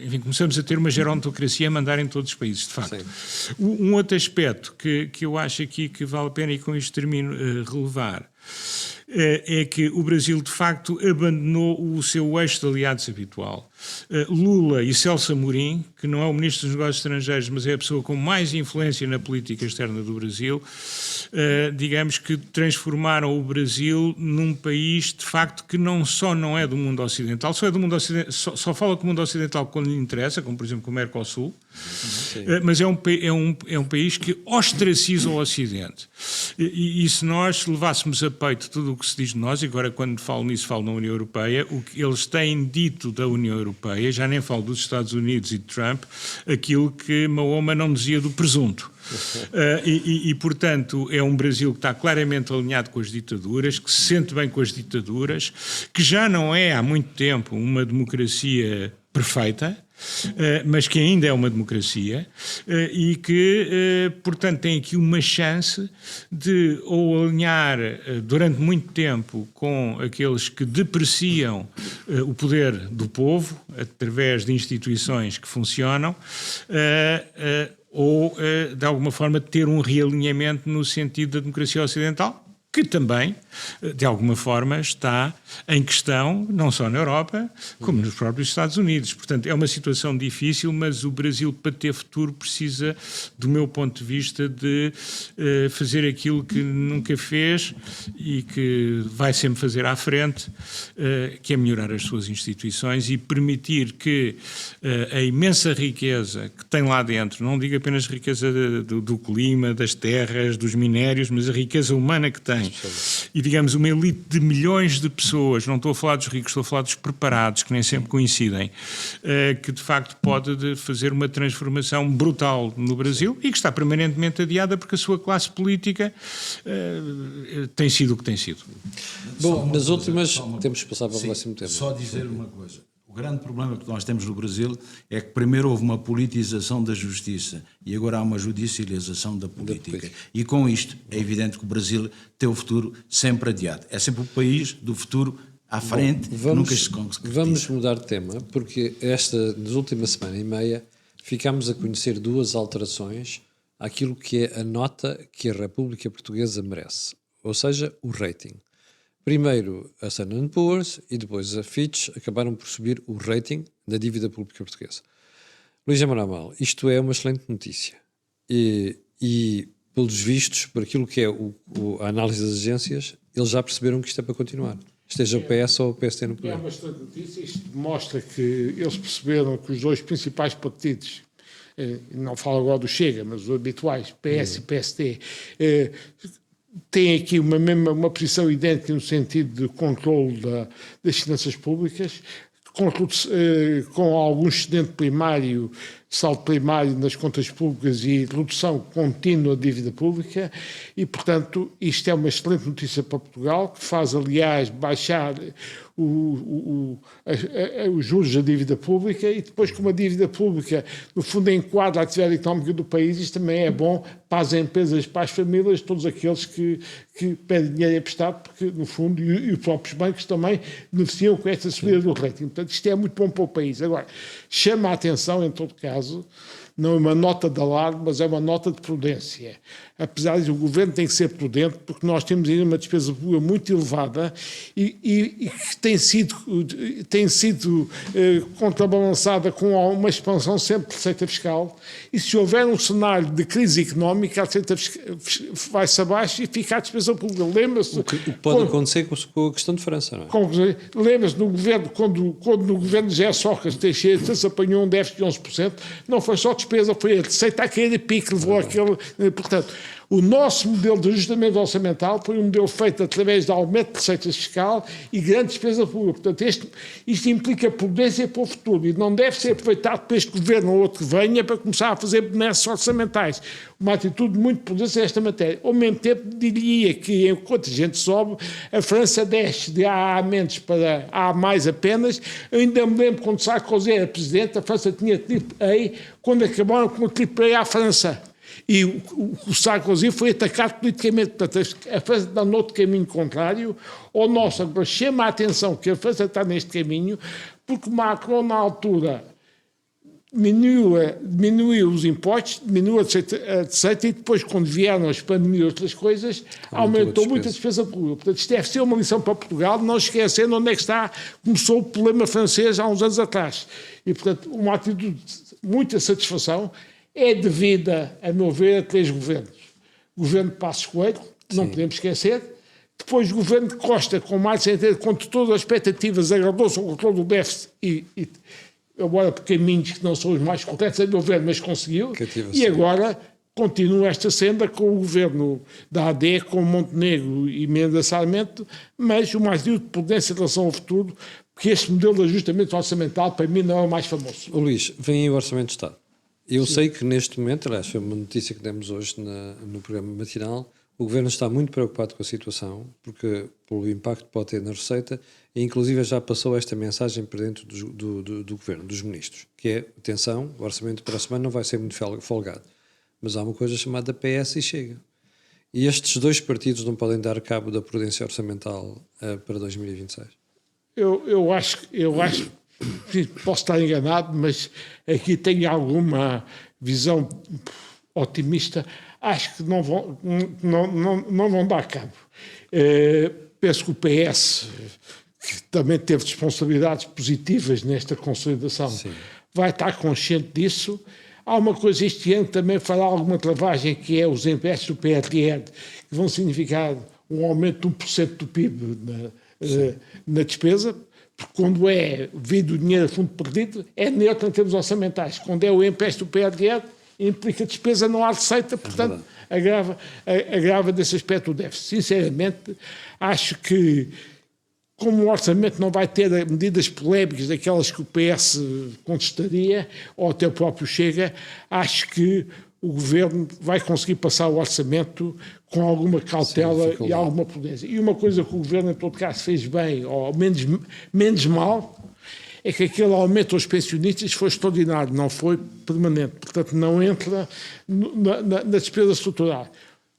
enfim, começamos a ter uma gerontocracia a mandar em todos os países, de facto. Um outro aspecto que eu acho aqui que vale a pena, e com isto termino, relevar, é que o Brasil, de facto, abandonou o seu eixo de aliados habitual. Lula e Celso Amorim, que não é o Ministro dos Negócios Estrangeiros, mas é a pessoa com mais influência na política externa do Brasil, digamos que transformaram o Brasil num país, de facto, que não só não é do mundo ocidental, só fala com o mundo ocidental quando lhe interessa, como por exemplo com o Mercosul, mas é um país que ostraciza o Ocidente. E se nós levássemos a peito tudo o que se diz de nós, e agora quando falo nisso falo na União Europeia, o que eles têm dito da União Europeia, já nem falo dos Estados Unidos e de Trump, aquilo que Mahoma não dizia do presunto. Portanto, é um Brasil que está claramente alinhado com as ditaduras, que se sente bem com as ditaduras, que já não é há muito tempo uma democracia perfeita, mas que ainda é uma democracia e que, portanto, tem aqui uma chance de ou alinhar durante muito tempo com aqueles que depreciam o poder do povo através de instituições que funcionam, ou, de alguma forma, ter um realinhamento no sentido da democracia ocidental, que também, de alguma forma, está em questão, não só na Europa, como nos próprios Estados Unidos. Portanto, é uma situação difícil, mas o Brasil, para ter futuro, precisa, do meu ponto de vista, de fazer aquilo que nunca fez e que vai sempre fazer à frente, que é melhorar as suas instituições e permitir que a imensa riqueza que tem lá dentro, não digo apenas riqueza do clima, das terras, dos minérios, mas a riqueza humana que tem, e digamos uma elite de milhões de pessoas, não estou a falar dos ricos, estou a falar dos preparados, que nem sempre coincidem, que de facto pode fazer uma transformação brutal no Brasil e que está permanentemente adiada porque a sua classe política tem sido o que tem sido. Bom, nas últimas temos que passar para o próximo tema. Só dizer uma coisa. O grande problema que nós temos no Brasil é que primeiro houve uma politização da justiça e agora há uma judicialização da política. E com isto é evidente que o Brasil tem o futuro sempre adiado. É sempre o país do futuro à frente. Nunca se concretiza. Vamos mudar de tema, porque nas última semana e meia ficámos a conhecer duas alterações àquilo que é a nota que a República Portuguesa merece, ou seja, o rating. Primeiro a Standard & Poor's e depois a Fitch acabaram por subir o rating da dívida pública portuguesa. Luís Amaral, isto é uma excelente notícia e pelos vistos, por aquilo que é a análise das agências, eles já perceberam que isto é para continuar. Esteja o PS ou o PST no poder. É uma excelente notícia. Isto mostra que eles perceberam que os dois principais partidos, não falo agora do Chega, mas os habituais, PS e PST, tem aqui uma posição idêntica no sentido de controle das finanças públicas, com algum excedente primário, saldo primário nas contas públicas e redução contínua da dívida pública e, portanto, isto é uma excelente notícia para Portugal, que faz, aliás, baixar os juros da dívida pública e depois, como a dívida pública, no fundo, enquadra a atividade económica do país, isto também é bom para as empresas, para as famílias, todos aqueles que pedem dinheiro emprestado, porque, no fundo, e os próprios bancos também beneficiam com esta subida do rating. Portanto, isto é muito bom para o país. Agora, chama a atenção, em todo caso, não é uma nota de alarme, mas é uma nota de prudência. Apesar de o governo tem que ser prudente, porque nós temos ainda uma despesa pública muito elevada e que tem sido contrabalançada com uma expansão sempre de receita fiscal. E se houver um cenário de crise económica, a receita vai-se abaixo e fica a despesa pública. Lembra-se... O que pode acontecer com a questão de França, não é? Lembra-se no governo, quando no governo de José Sócrates Teixeira se apanhou um déficit de 11%, não foi só despesa, foi a receita a cair a pique, levou aquele... Portanto, O nosso modelo de ajustamento orçamental foi um modelo feito através de aumento de receitas fiscal e grande despesa pública. Portanto, isto implica prudência para o futuro e não deve ser aproveitado por este governo ou outro que venha para começar a fazer benesses orçamentais. Uma atitude muito prudente nesta matéria. Ao mesmo tempo, diria que enquanto a gente sobe, a França desce de A a menos para A mais apenas. Eu ainda me lembro quando Sarkozy era presidente, a França tinha triple A, quando acabaram com o triple A à França. E o Sarkozy foi atacado politicamente. Portanto, a França está noutro caminho contrário ao nosso. Agora, chama a atenção que a França está neste caminho, porque Macron, na altura, diminuiu os impostos, diminuiu a receita e depois, quando vieram as pandemias e outras coisas, aumentou muito a despesa pública. Portanto, isto deve ser uma lição para Portugal, não esquecendo onde é que começou o problema francês há uns anos atrás. E, portanto, uma atitude de muita satisfação é devida, a meu ver, a 3 governos. O governo de Passos Coelho, não podemos esquecer. Depois o governo de Costa, com mais de contra todas as expectativas, agradou-se ao controle do déficit embora por caminhos que não são os mais corretos, a meu ver, mas conseguiu. E agora continua esta senda com o governo da AD, com Montenegro e Mendes Sarmento, mas o mais de prudência em relação ao futuro, porque este modelo de ajustamento orçamental, para mim, não é o mais famoso. Luís, vem aí o Orçamento de Estado. Eu sei que neste momento, aliás, foi uma notícia que demos hoje no programa matinal, o Governo está muito preocupado com a situação, porque pelo impacto que pode ter na receita, e inclusive já passou esta mensagem para dentro do Governo, dos ministros, que é, atenção, o orçamento para a semana não vai ser muito folgado, mas há uma coisa chamada PS e Chega. E estes 2 partidos não podem dar cabo da prudência orçamental para 2026? Eu acho, posso estar enganado, mas aqui tenho alguma visão otimista. Acho que não vão dar cabo. Penso que o PS, que também teve responsabilidades positivas nesta consolidação, vai estar consciente disso. Há uma coisa este ano também fará alguma travagem, que é os empréstimos do PRR, que vão significar um aumento de 1% do PIB na despesa, porque quando é vindo o dinheiro a fundo perdido, é neutro em termos orçamentais. Quando é o empréstimo do PRR, implica despesa, não há receita, portanto, agrava desse aspecto o déficit. Sinceramente, acho que, como o orçamento não vai ter medidas polémicas daquelas que o PS contestaria, ou até o próprio Chega, acho que o Governo vai conseguir passar o orçamento com alguma cautela e alguma prudência. E uma coisa que o Governo, em todo caso, fez bem, ou menos mal, é que aquele aumento aos pensionistas foi extraordinário, não foi permanente. Portanto, não entra na despesa estrutural.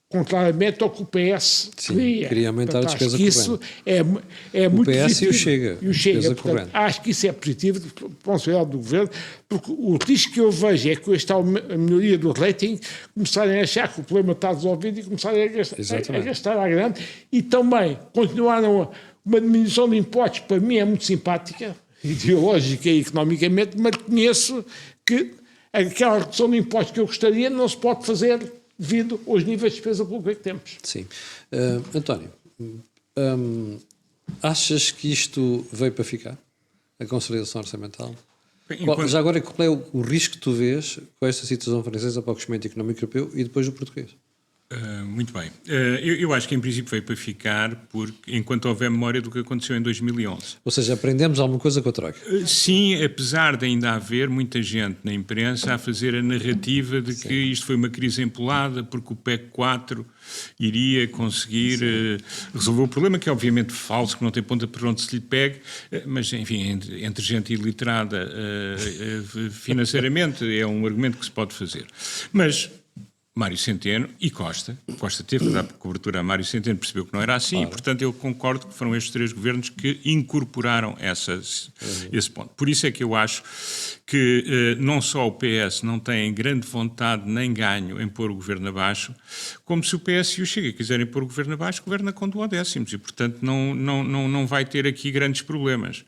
Contrariamente ao que o PS queria aumentar. Portanto, a despesa corrente. Isso é muito PS positivo. E o Chega. Portanto, acho que isso é positivo da responsabilidade do Governo, porque o risco que eu vejo é que com esta melhoria do rating começarem a achar que o problema está resolvido e começarem a gastar à grande. E também continuaram uma diminuição de impostos, para mim é muito simpática, ideológica e economicamente, mas reconheço que aquela redução de impostos que eu gostaria não se pode fazer devido aos níveis de despesa pública que temos. Sim. António, achas que isto veio para ficar? A consolidação orçamental? Já agora, qual é o risco que tu vês com esta situação francesa para o crescimento económico europeu e depois o português? Muito bem. Eu acho que em princípio veio para ficar porque, enquanto houver memória do que aconteceu em 2011. Ou seja, aprendemos alguma coisa com a Troika? Sim, apesar de ainda haver muita gente na imprensa a fazer a narrativa de que isto foi uma crise empolada porque o PEC 4 iria conseguir resolver o problema, que é obviamente falso, que não tem ponta por onde se lhe pegue, mas enfim, entre gente iliterada financeiramente é um argumento que se pode fazer. Mas Mário Centeno e Costa teve que dar cobertura a Mário Centeno, percebeu que não era assim, e portanto eu concordo que foram estes 3 governos que incorporaram esse ponto. Por isso é que eu acho que não só o PS não tem grande vontade nem ganho em pôr o governo abaixo, como se o PS e o Chega quiserem pôr o governo abaixo, governa com duodécimos e portanto não vai ter aqui grandes problemas.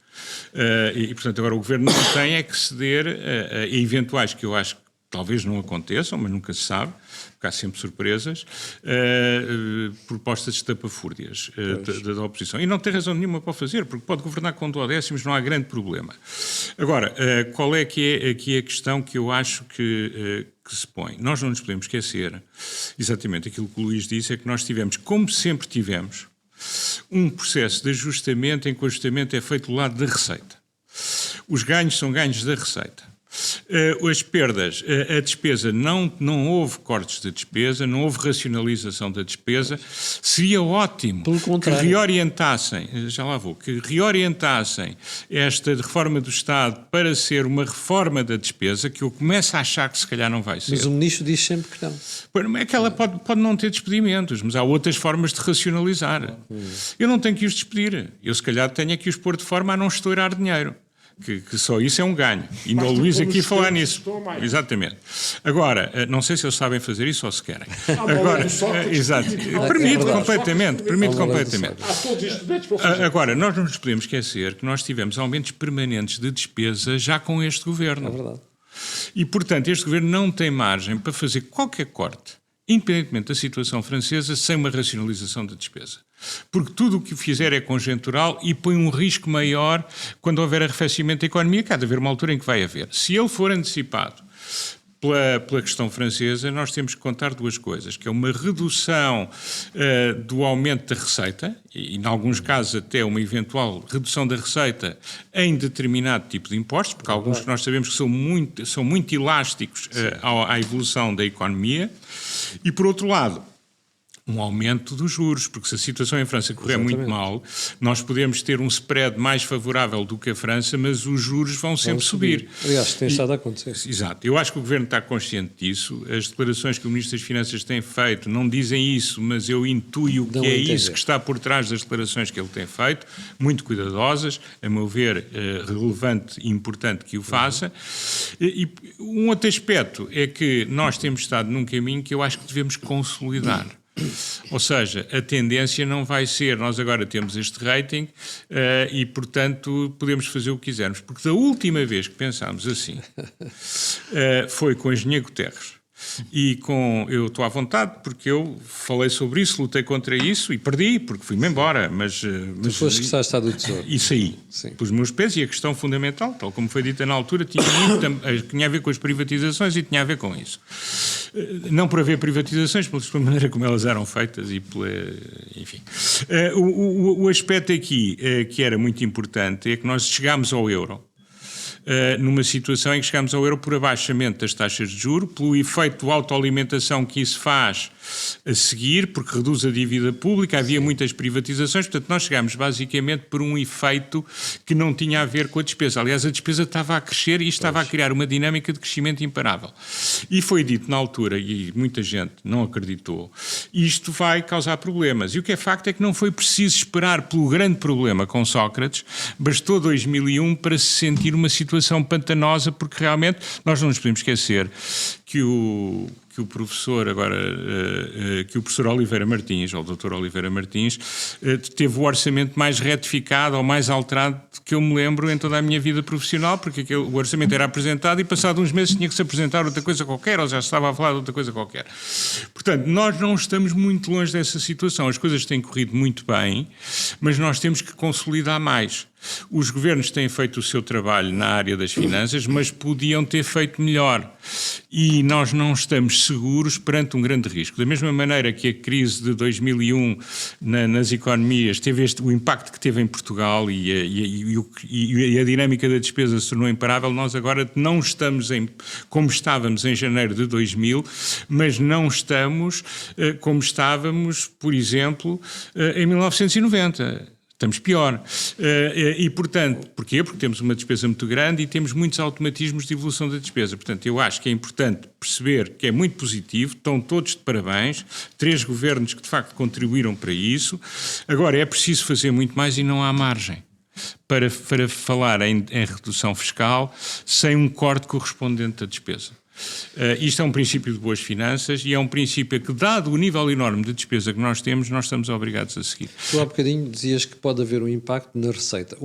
E portanto agora o governo não tem é que ceder a eventuais, que eu acho talvez não aconteçam, mas nunca se sabe, porque há sempre surpresas, propostas estapafúrdias da oposição. E não tem razão nenhuma para o fazer, porque pode governar com duodécimos, não há grande problema. Agora, qual é que é aqui a questão que eu acho que se põe? Nós não nos podemos esquecer, exatamente aquilo que o Luís disse, é que nós tivemos, como sempre tivemos, um processo de ajustamento em que o ajustamento é feito do lado da receita. Os ganhos são ganhos da receita. As perdas, a despesa, não houve cortes de despesa, não houve racionalização da despesa. Seria ótimo que reorientassem, já lá vou, que reorientassem esta reforma do Estado para ser uma reforma da despesa, que eu começo a achar que se calhar não vai ser. Mas o ministro diz sempre que não. É que ela pode não ter despedimentos, mas há outras formas de racionalizar. Eu não tenho que os despedir, eu se calhar tenho que os pôr de forma a não estourar dinheiro. Que só isso é um ganho. E o Luís aqui falar nisso. Exatamente. Agora, não sei se eles sabem fazer isso ou se querem. Agora, exato. Permite completamente. Agora, nós não nos podemos esquecer que nós tivemos aumentos permanentes de despesa já com este governo. É verdade. E, portanto, este governo não tem margem para fazer qualquer corte, independentemente da situação francesa, sem uma racionalização da despesa. Porque tudo o que fizer é conjuntural e põe um risco maior quando houver arrefecimento da economia, que há de haver uma altura em que vai haver. Se ele for antecipado pela questão francesa, nós temos que contar duas coisas, que é uma redução do aumento da receita, e em alguns casos até uma eventual redução da receita em determinado tipo de impostos, porque há alguns que nós sabemos que são muito elásticos à evolução da economia, e por outro lado, um aumento dos juros, porque se a situação em França correr muito mal, nós podemos ter um spread mais favorável do que a França, mas os juros vão sempre subir. Aliás, tem estado a acontecer. Exato. Eu acho que o Governo está consciente disso. As declarações que o Ministro das Finanças tem feito não dizem isso, mas eu intuio que é isso que está por trás das declarações que ele tem feito, muito cuidadosas, a meu ver, relevante e importante que o faça. E um outro aspecto é que nós temos estado num caminho que eu acho que devemos consolidar. Ou seja, a tendência não vai ser, nós agora temos este rating e, portanto, podemos fazer o que quisermos. Porque da última vez que pensámos assim foi com o engenheiro Guterres. E eu estou à vontade porque eu falei sobre isso, lutei contra isso e perdi porque fui-me embora. Mas foste secretário de Estado do Tesouro. Isso aí, pelos meus pés, e a questão fundamental, tal como foi dita na altura, tinha a ver com as privatizações e tinha a ver com isso. Não por haver privatizações, mas pela maneira como elas eram feitas e enfim. O aspecto aqui que era muito importante é que nós chegámos ao euro. Numa situação em que chegámos ao euro por abaixamento das taxas de juros, pelo efeito de autoalimentação que isso faz a seguir, porque reduz a dívida pública, havia muitas privatizações, portanto nós chegámos basicamente por um efeito que não tinha a ver com a despesa. Aliás, a despesa estava a crescer e estava a criar uma dinâmica de crescimento imparável. E foi dito na altura, e muita gente não acreditou, isto vai causar problemas. E o que é facto é que não foi preciso esperar pelo grande problema com Sócrates, bastou 2001 para se sentir uma situação pantanosa, porque realmente nós não nos podemos esquecer que o professor Oliveira Martins, ou o Dr. Oliveira Martins, teve o orçamento mais retificado ou mais alterado que eu me lembro em toda a minha vida profissional, porque o orçamento era apresentado e passado uns meses tinha que se apresentar outra coisa qualquer, ou já se estava a falar de outra coisa qualquer. Portanto, nós não estamos muito longe dessa situação. As coisas têm corrido muito bem, mas nós temos que consolidar mais. Os governos têm feito o seu trabalho na área das finanças, mas podiam ter feito melhor. E nós não estamos seguros perante um grande risco. Da mesma maneira que a crise de 2001 nas economias teve o impacto que teve em Portugal e a dinâmica da despesa se tornou imparável, nós agora não estamos como estávamos em janeiro de 2000, mas não estamos como estávamos, por exemplo, em 1990. Estamos pior. E, portanto, porquê? Porque temos uma despesa muito grande e temos muitos automatismos de evolução da despesa. Portanto, eu acho que é importante perceber que é muito positivo, estão todos de parabéns, 3 governos que de facto contribuíram para isso. Agora, é preciso fazer muito mais e não há margem para falar em redução fiscal sem um corte correspondente da despesa. Isto é um princípio de boas finanças e é um princípio que, dado o nível enorme de despesa que nós temos, nós estamos obrigados a seguir. Tu há bocadinho dizias que pode haver um impacto na receita.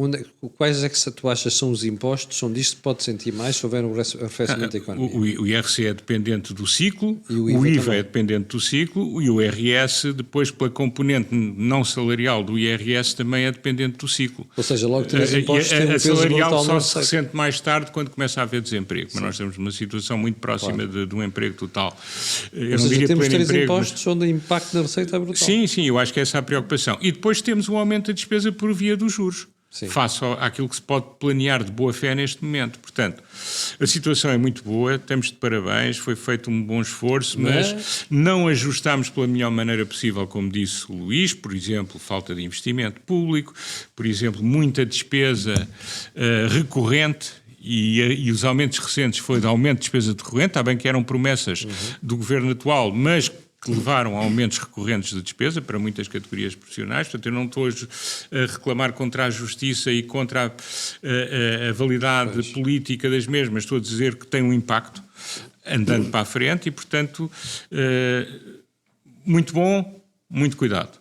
Quais é que tu achas são os impostos onde isto pode sentir mais se houver um arrefecimento da economia? O IRC é dependente do ciclo, E o o IVA IVA é dependente do ciclo e o IRS, depois pela componente não salarial do IRS, também é dependente do ciclo. Ou seja, logo três impostos têm um A peso salarial brutal na só se receita. ressente mais tarde quando começa a haver desemprego, mas nós temos uma situação muito próxima de um emprego total. Eu Ou não seja, diria temos pleno três emprego, mas- impostos onde o impacto na receita é brutal. Sim, eu acho que essa é a preocupação. E depois temos um aumento da despesa por via dos juros, Sim. face àquilo que se pode planear de boa fé neste momento. Portanto, a situação é muito boa, estamos de parabéns, foi feito um bom esforço, mas não ajustámos pela melhor maneira possível, como disse o Luís, por exemplo, falta de investimento público, por exemplo, muita despesa recorrente. E os aumentos recentes foi de aumento de despesa recorrente, está bem que eram promessas do governo atual, mas que levaram a aumentos recorrentes de despesa para muitas categorias profissionais. Portanto, eu não estou a reclamar contra a justiça e contra a validade política das mesmas, estou a dizer que tem um impacto andando para a frente e, portanto, muito bom, muito cuidado.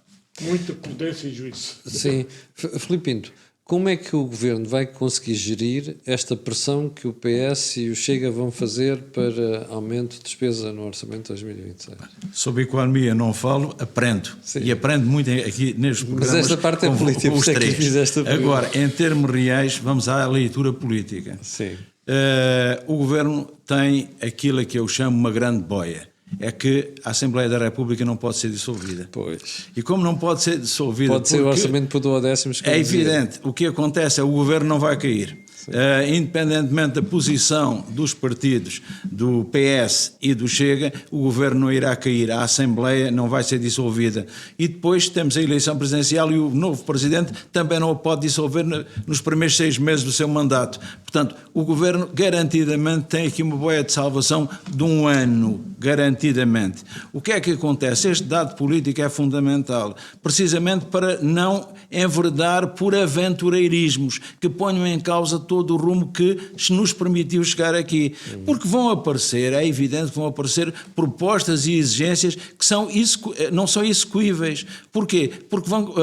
Muita prudência e juízo. Sim. Filipe Pinto, como é que o Governo vai conseguir gerir esta pressão que o PS e o Chega vão fazer para aumento de despesa no Orçamento de 2026? Sobre economia não falo, aprendo. Sim. E aprendo muito aqui nestes programas. esta parte é com política, os por isso é que três. fiz esta pergunta. Agora, em termos reais, vamos à leitura política. Sim. O Governo tem aquilo que eu chamo uma grande boia. É que a Assembleia da República não pode ser dissolvida. Pois. E como não pode ser dissolvida... Pode ser o porque orçamento por duodécimos. é evidente, o que acontece é que o Governo não vai cair. Independentemente da posição dos partidos do PS e do Chega, o Governo não irá cair, a Assembleia não vai ser dissolvida. E depois temos a eleição presidencial e o novo Presidente também não o pode dissolver nos primeiros 6 meses do seu mandato. Portanto, o Governo garantidamente tem aqui uma boia de salvação de 1 ano, garantidamente. O que é que acontece? Este dado político é fundamental, precisamente para não enverdar por aventureirismos que ponham em causa todo o rumo que nos permitiu chegar aqui. Porque vão aparecer, é evidente que vão aparecer propostas e exigências que não são execuíveis. Porquê? Porque vão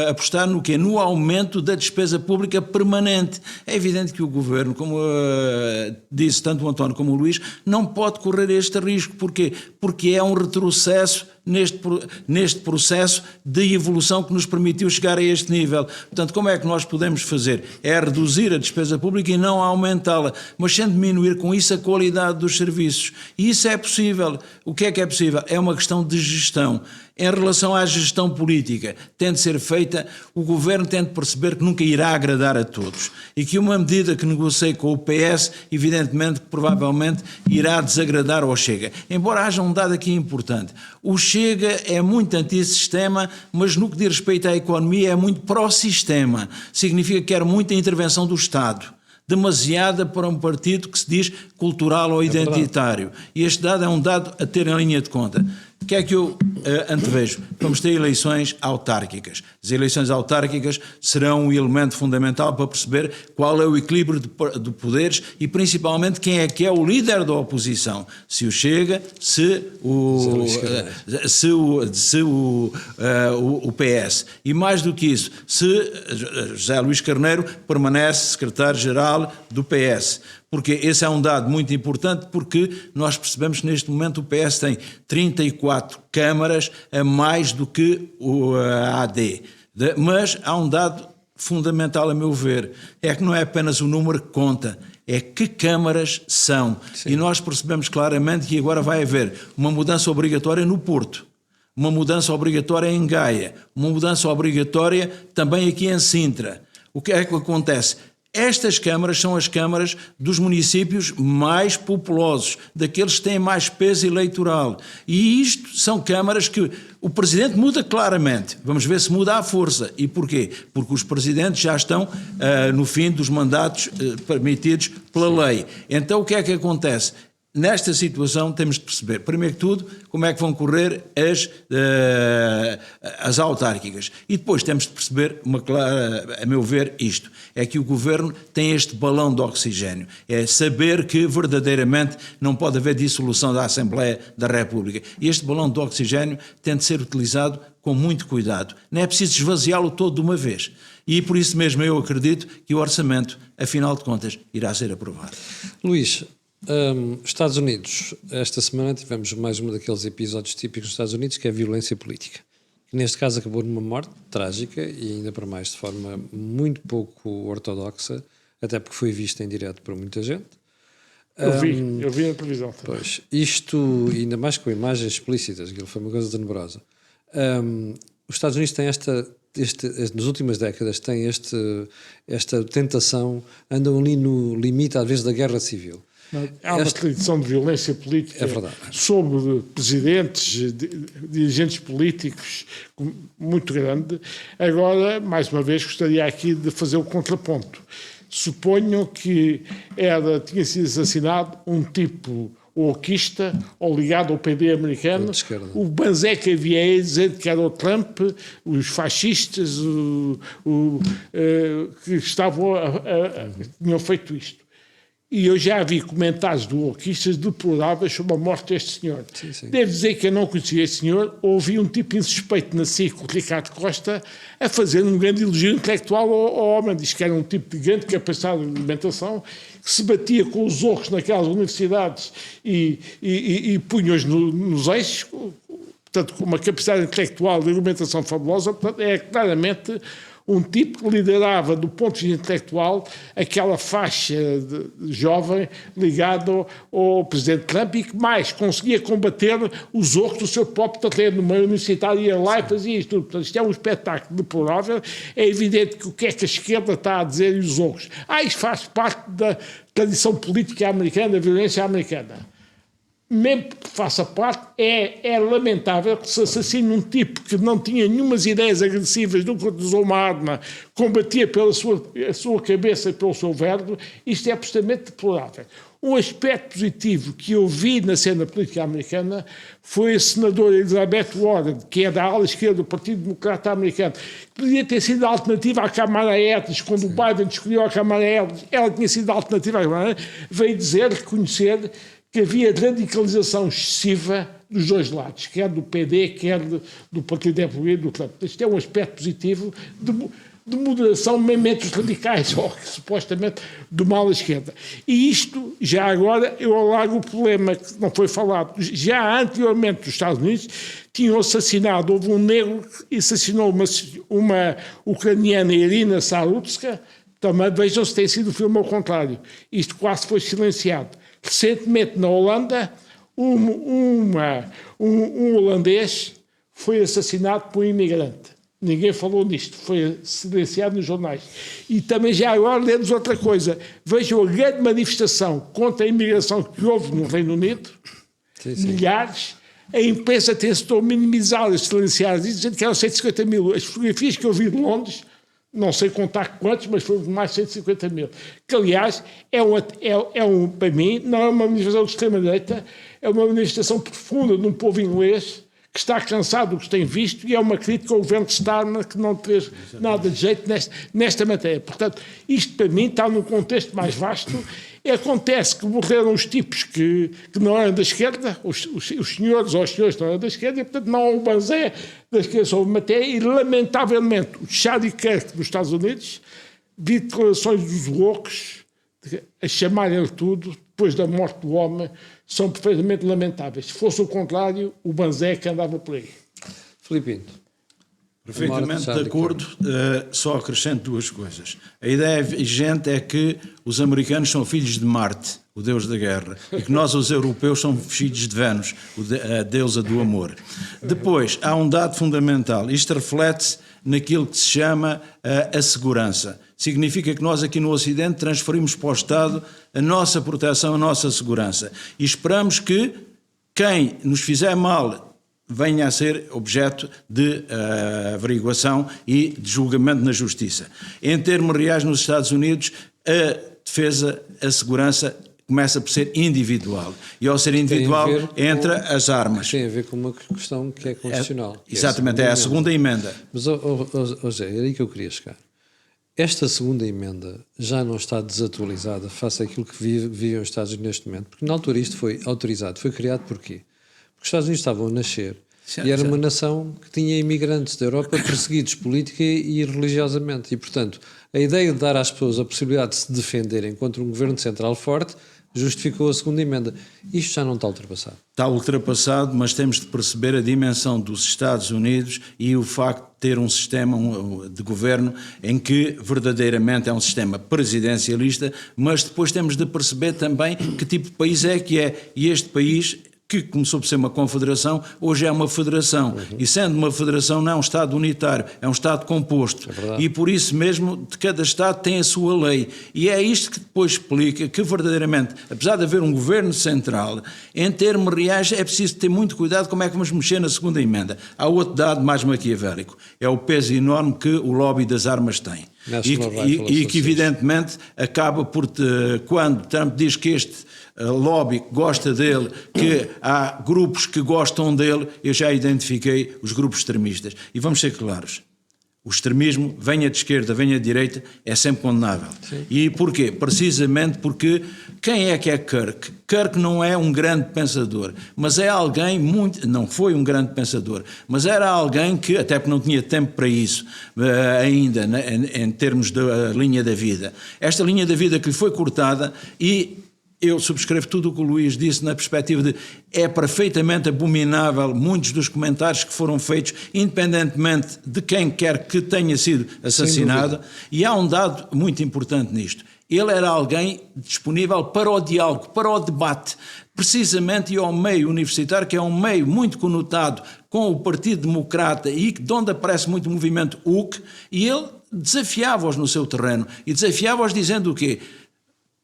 apostar no quê? No aumento da despesa pública permanente. É evidente que o Governo, como disse tanto o António como o Luís, não pode correr este risco. Porquê? Porque é um retrocesso neste processo de evolução que nos permitiu chegar a este nível. Portanto, como é que nós podemos fazer? É reduzir a despesa pública e não aumentá-la, mas sem diminuir com isso a qualidade dos serviços. E isso é possível. O que é possível? É uma questão de gestão. Em relação à gestão política, tem de ser feita, o Governo tem de perceber que nunca irá agradar a todos e que uma medida que negocie com o PS, evidentemente, provavelmente, irá desagradar ao Chega. Embora haja um dado aqui importante. O Chega é muito antissistema, mas no que diz respeito à economia é muito pró-sistema. Significa que quer muita intervenção do Estado. Demasiada para um partido que se diz cultural ou identitário. E este dado é um dado a ter em linha de conta. O que é que eu antevejo? Vamos ter eleições autárquicas. As eleições autárquicas serão um elemento fundamental para perceber qual é o equilíbrio de poderes e principalmente quem é que é o líder da oposição. Se o Chega, se o PS. E mais do que isso, se José Luís Carneiro permanece secretário-geral do PS. Porque esse é um dado muito importante, porque nós percebemos que neste momento o PS tem 34 câmaras a mais do que a AD. Mas há um dado fundamental a meu ver, é que não é apenas o número que conta, é que câmaras são. Sim. E nós percebemos claramente que agora vai haver uma mudança obrigatória no Porto, uma mudança obrigatória em Gaia, uma mudança obrigatória também aqui em Sintra. O que é que acontece? Estas câmaras são as câmaras dos municípios mais populosos, daqueles que têm mais peso eleitoral. E isto são câmaras que o Presidente muda claramente. Vamos ver se muda à força. E porquê? Porque os Presidentes já estão no fim dos mandatos permitidos pela lei. Então o que é que acontece? nesta situação temos de perceber, primeiro que tudo, como é que vão correr as autárquicas. E depois temos de perceber, a meu ver, isto. É que o Governo tem este balão de oxigênio. É saber que verdadeiramente não pode haver dissolução da Assembleia da República. E este balão de oxigênio tem de ser utilizado com muito cuidado. Não é preciso esvaziá-lo todo de uma vez. E por isso mesmo eu acredito que o orçamento, afinal de contas, irá ser aprovado. Luís, Estados Unidos, esta semana tivemos mais um daqueles episódios típicos dos Estados Unidos, que é a violência política, que neste caso acabou numa morte trágica e ainda para mais de forma muito pouco ortodoxa, até porque foi vista em direto por muita gente. Eu vi na televisão. Pois, isto, ainda mais com imagens explícitas, aquilo foi uma coisa tenebrosa. Os Estados Unidos têm nas últimas décadas, têm esta tentação, andam ali no limite, às vezes, da guerra civil. Há uma tradição de violência política sobre presidentes, dirigentes políticos muito grande. Agora, mais uma vez, gostaria aqui de fazer o contraponto. Suponham que tinha sido assassinado um tipo oquista ou ligado ao PD americano, o banzé que havia aí dizendo que era o Trump, os fascistas que estavam tinham feito isto. E eu já vi comentários de oquistas deploráveis sobre a morte deste senhor. Sim. Devo dizer que eu não conhecia este senhor. Ouvi um tipo insuspeito na SIC, o Ricardo Costa, a fazer um grande elogio intelectual ao homem. Diz que era um tipo de grande capacidade de alimentação, que se batia com os orcos naquelas universidades e punha-os nos eixos, portanto, com uma capacidade intelectual de argumentação fabulosa. Portanto, é claramente um tipo que liderava, do ponto de vista intelectual, aquela faixa jovem ligada ao presidente Trump e que mais conseguia combater os orcos do seu próprio terreno. No meio universitário ia lá e fazia isto tudo. Portanto, isto é um espetáculo deplorável. É evidente que o que é que a esquerda está a dizer e os orcos? Isto faz parte da tradição política americana, da violência americana. Mesmo que faça parte, é lamentável que se assassine um tipo que não tinha nenhumas ideias agressivas, nunca utilizou uma arma, combatia pela sua cabeça e pelo seu verbo. Isto é absolutamente deplorável. Um aspecto positivo que eu vi na cena política americana foi a senadora Elizabeth Warren, que é da ala esquerda do Partido Democrata americano, que podia ter sido a alternativa à Kamala Harris. Quando o Biden escolheu a Kamala Harris, ela tinha sido a alternativa à Kamala Harris, veio reconhecer que havia radicalização excessiva dos dois lados, quer do PD, quer do Partido Republicano do Trump. Isto é um aspecto positivo de moderação, mesmo entre os radicais, ou supostamente do mal à esquerda. E isto, já agora, eu alargo o problema que não foi falado. Já anteriormente, nos Estados Unidos, tinham assassinado, houve um negro que assassinou uma ucraniana, Irina Sarutska. Também vejam se tem sido o filme ao contrário. Isto quase foi silenciado. Recentemente, na Holanda, um holandês foi assassinado por um imigrante. Ninguém falou nisto, foi silenciado nos jornais. E também já agora lemos outra coisa. Vejam a grande manifestação contra a imigração que houve no Reino Unido, milhares. A imprensa tentou minimizar as silenciadas, dizendo que eram 150 mil. As fotografias que eu vi de Londres, não sei contar quantos, mas foi mais de 150 mil. Que, aliás, para mim, não é uma manifestação de extrema-direita, é uma manifestação profunda de um povo inglês que está cansado do que tem visto e é uma crítica ao governo de Starmer, que não fez nada de jeito nesta matéria. Portanto, isto para mim está num contexto mais vasto. E acontece que morreram os tipos que não eram da esquerda, os senhores ou os senhores que não eram da esquerda, e portanto não há um banzé da esquerda sobre a matéria, e lamentavelmente o Charlie Kirk dos Estados Unidos vi declarações dos loucos a chamarem tudo depois da morte do homem, são perfeitamente lamentáveis. Se fosse o contrário, o banzé que andava por aí. Filipe, perfeitamente de acordo, só acrescento duas coisas. A ideia vigente é que os americanos são filhos de Marte, o deus da guerra, e que nós, os europeus, somos filhos de Vênus, a deusa do amor. Depois, há um dado fundamental. Isto reflete-se naquilo que se chama a segurança. Significa que nós aqui no Ocidente transferimos para o Estado a nossa proteção, a nossa segurança. E esperamos que quem nos fizer mal venha a ser objeto de averiguação e de julgamento na justiça. Em termos reais, nos Estados Unidos, a defesa, a segurança começa por ser individual. E ao ser individual entra as armas. Tem a ver com uma questão que é constitucional. Exatamente, é a segunda emenda. Mas, José, era aí que eu queria chegar. Esta segunda emenda já não está desatualizada face àquilo que viviam os Estados Unidos neste momento, porque na altura isto foi autorizado, foi criado porquê? Porque os Estados Unidos estavam a nascer e era uma nação que tinha imigrantes da Europa perseguidos política e religiosamente, e portanto a ideia de dar às pessoas a possibilidade de se defenderem contra um governo central forte justificou a segunda emenda. Isto já não está ultrapassado. Está ultrapassado, mas temos de perceber a dimensão dos Estados Unidos e o facto de ter um sistema de governo em que verdadeiramente é um sistema presidencialista, mas depois temos de perceber também que tipo de país é que é. E este país, que começou por ser uma confederação, hoje é uma federação. E sendo uma federação não é um Estado unitário, é um Estado composto. É e por isso mesmo, de cada Estado tem a sua lei. E é isto que depois explica que verdadeiramente, apesar de haver um governo central, em termos reais é preciso ter muito cuidado como é que vamos mexer na segunda emenda. Há outro dado mais maquiavélico, é o peso enorme que o lobby das armas tem. E que evidentemente acaba por, quando Trump diz que este lobby gosta dele, que há grupos que gostam dele, eu já identifiquei os grupos extremistas. E vamos ser claros, o extremismo, venha de esquerda, venha de direita, é sempre condenável. Sim. E porquê? Precisamente porque quem é que é Kirk? Kirk não é um grande pensador, mas é alguém não foi um grande pensador, mas era alguém que, até porque não tinha tempo para isso ainda, em termos da linha da vida. Esta linha da vida que lhe foi cortada e eu subscrevo tudo o que o Luís disse na perspectiva de é perfeitamente abominável muitos dos comentários que foram feitos, independentemente de quem quer que tenha sido assassinado. E há um dado muito importante nisto. Ele era alguém disponível para o diálogo, para o debate, precisamente e ao meio universitário, que é um meio muito conotado com o Partido Democrata e de onde aparece muito o movimento UC, e ele desafiava-os no seu terreno. E desafiava-os dizendo o quê?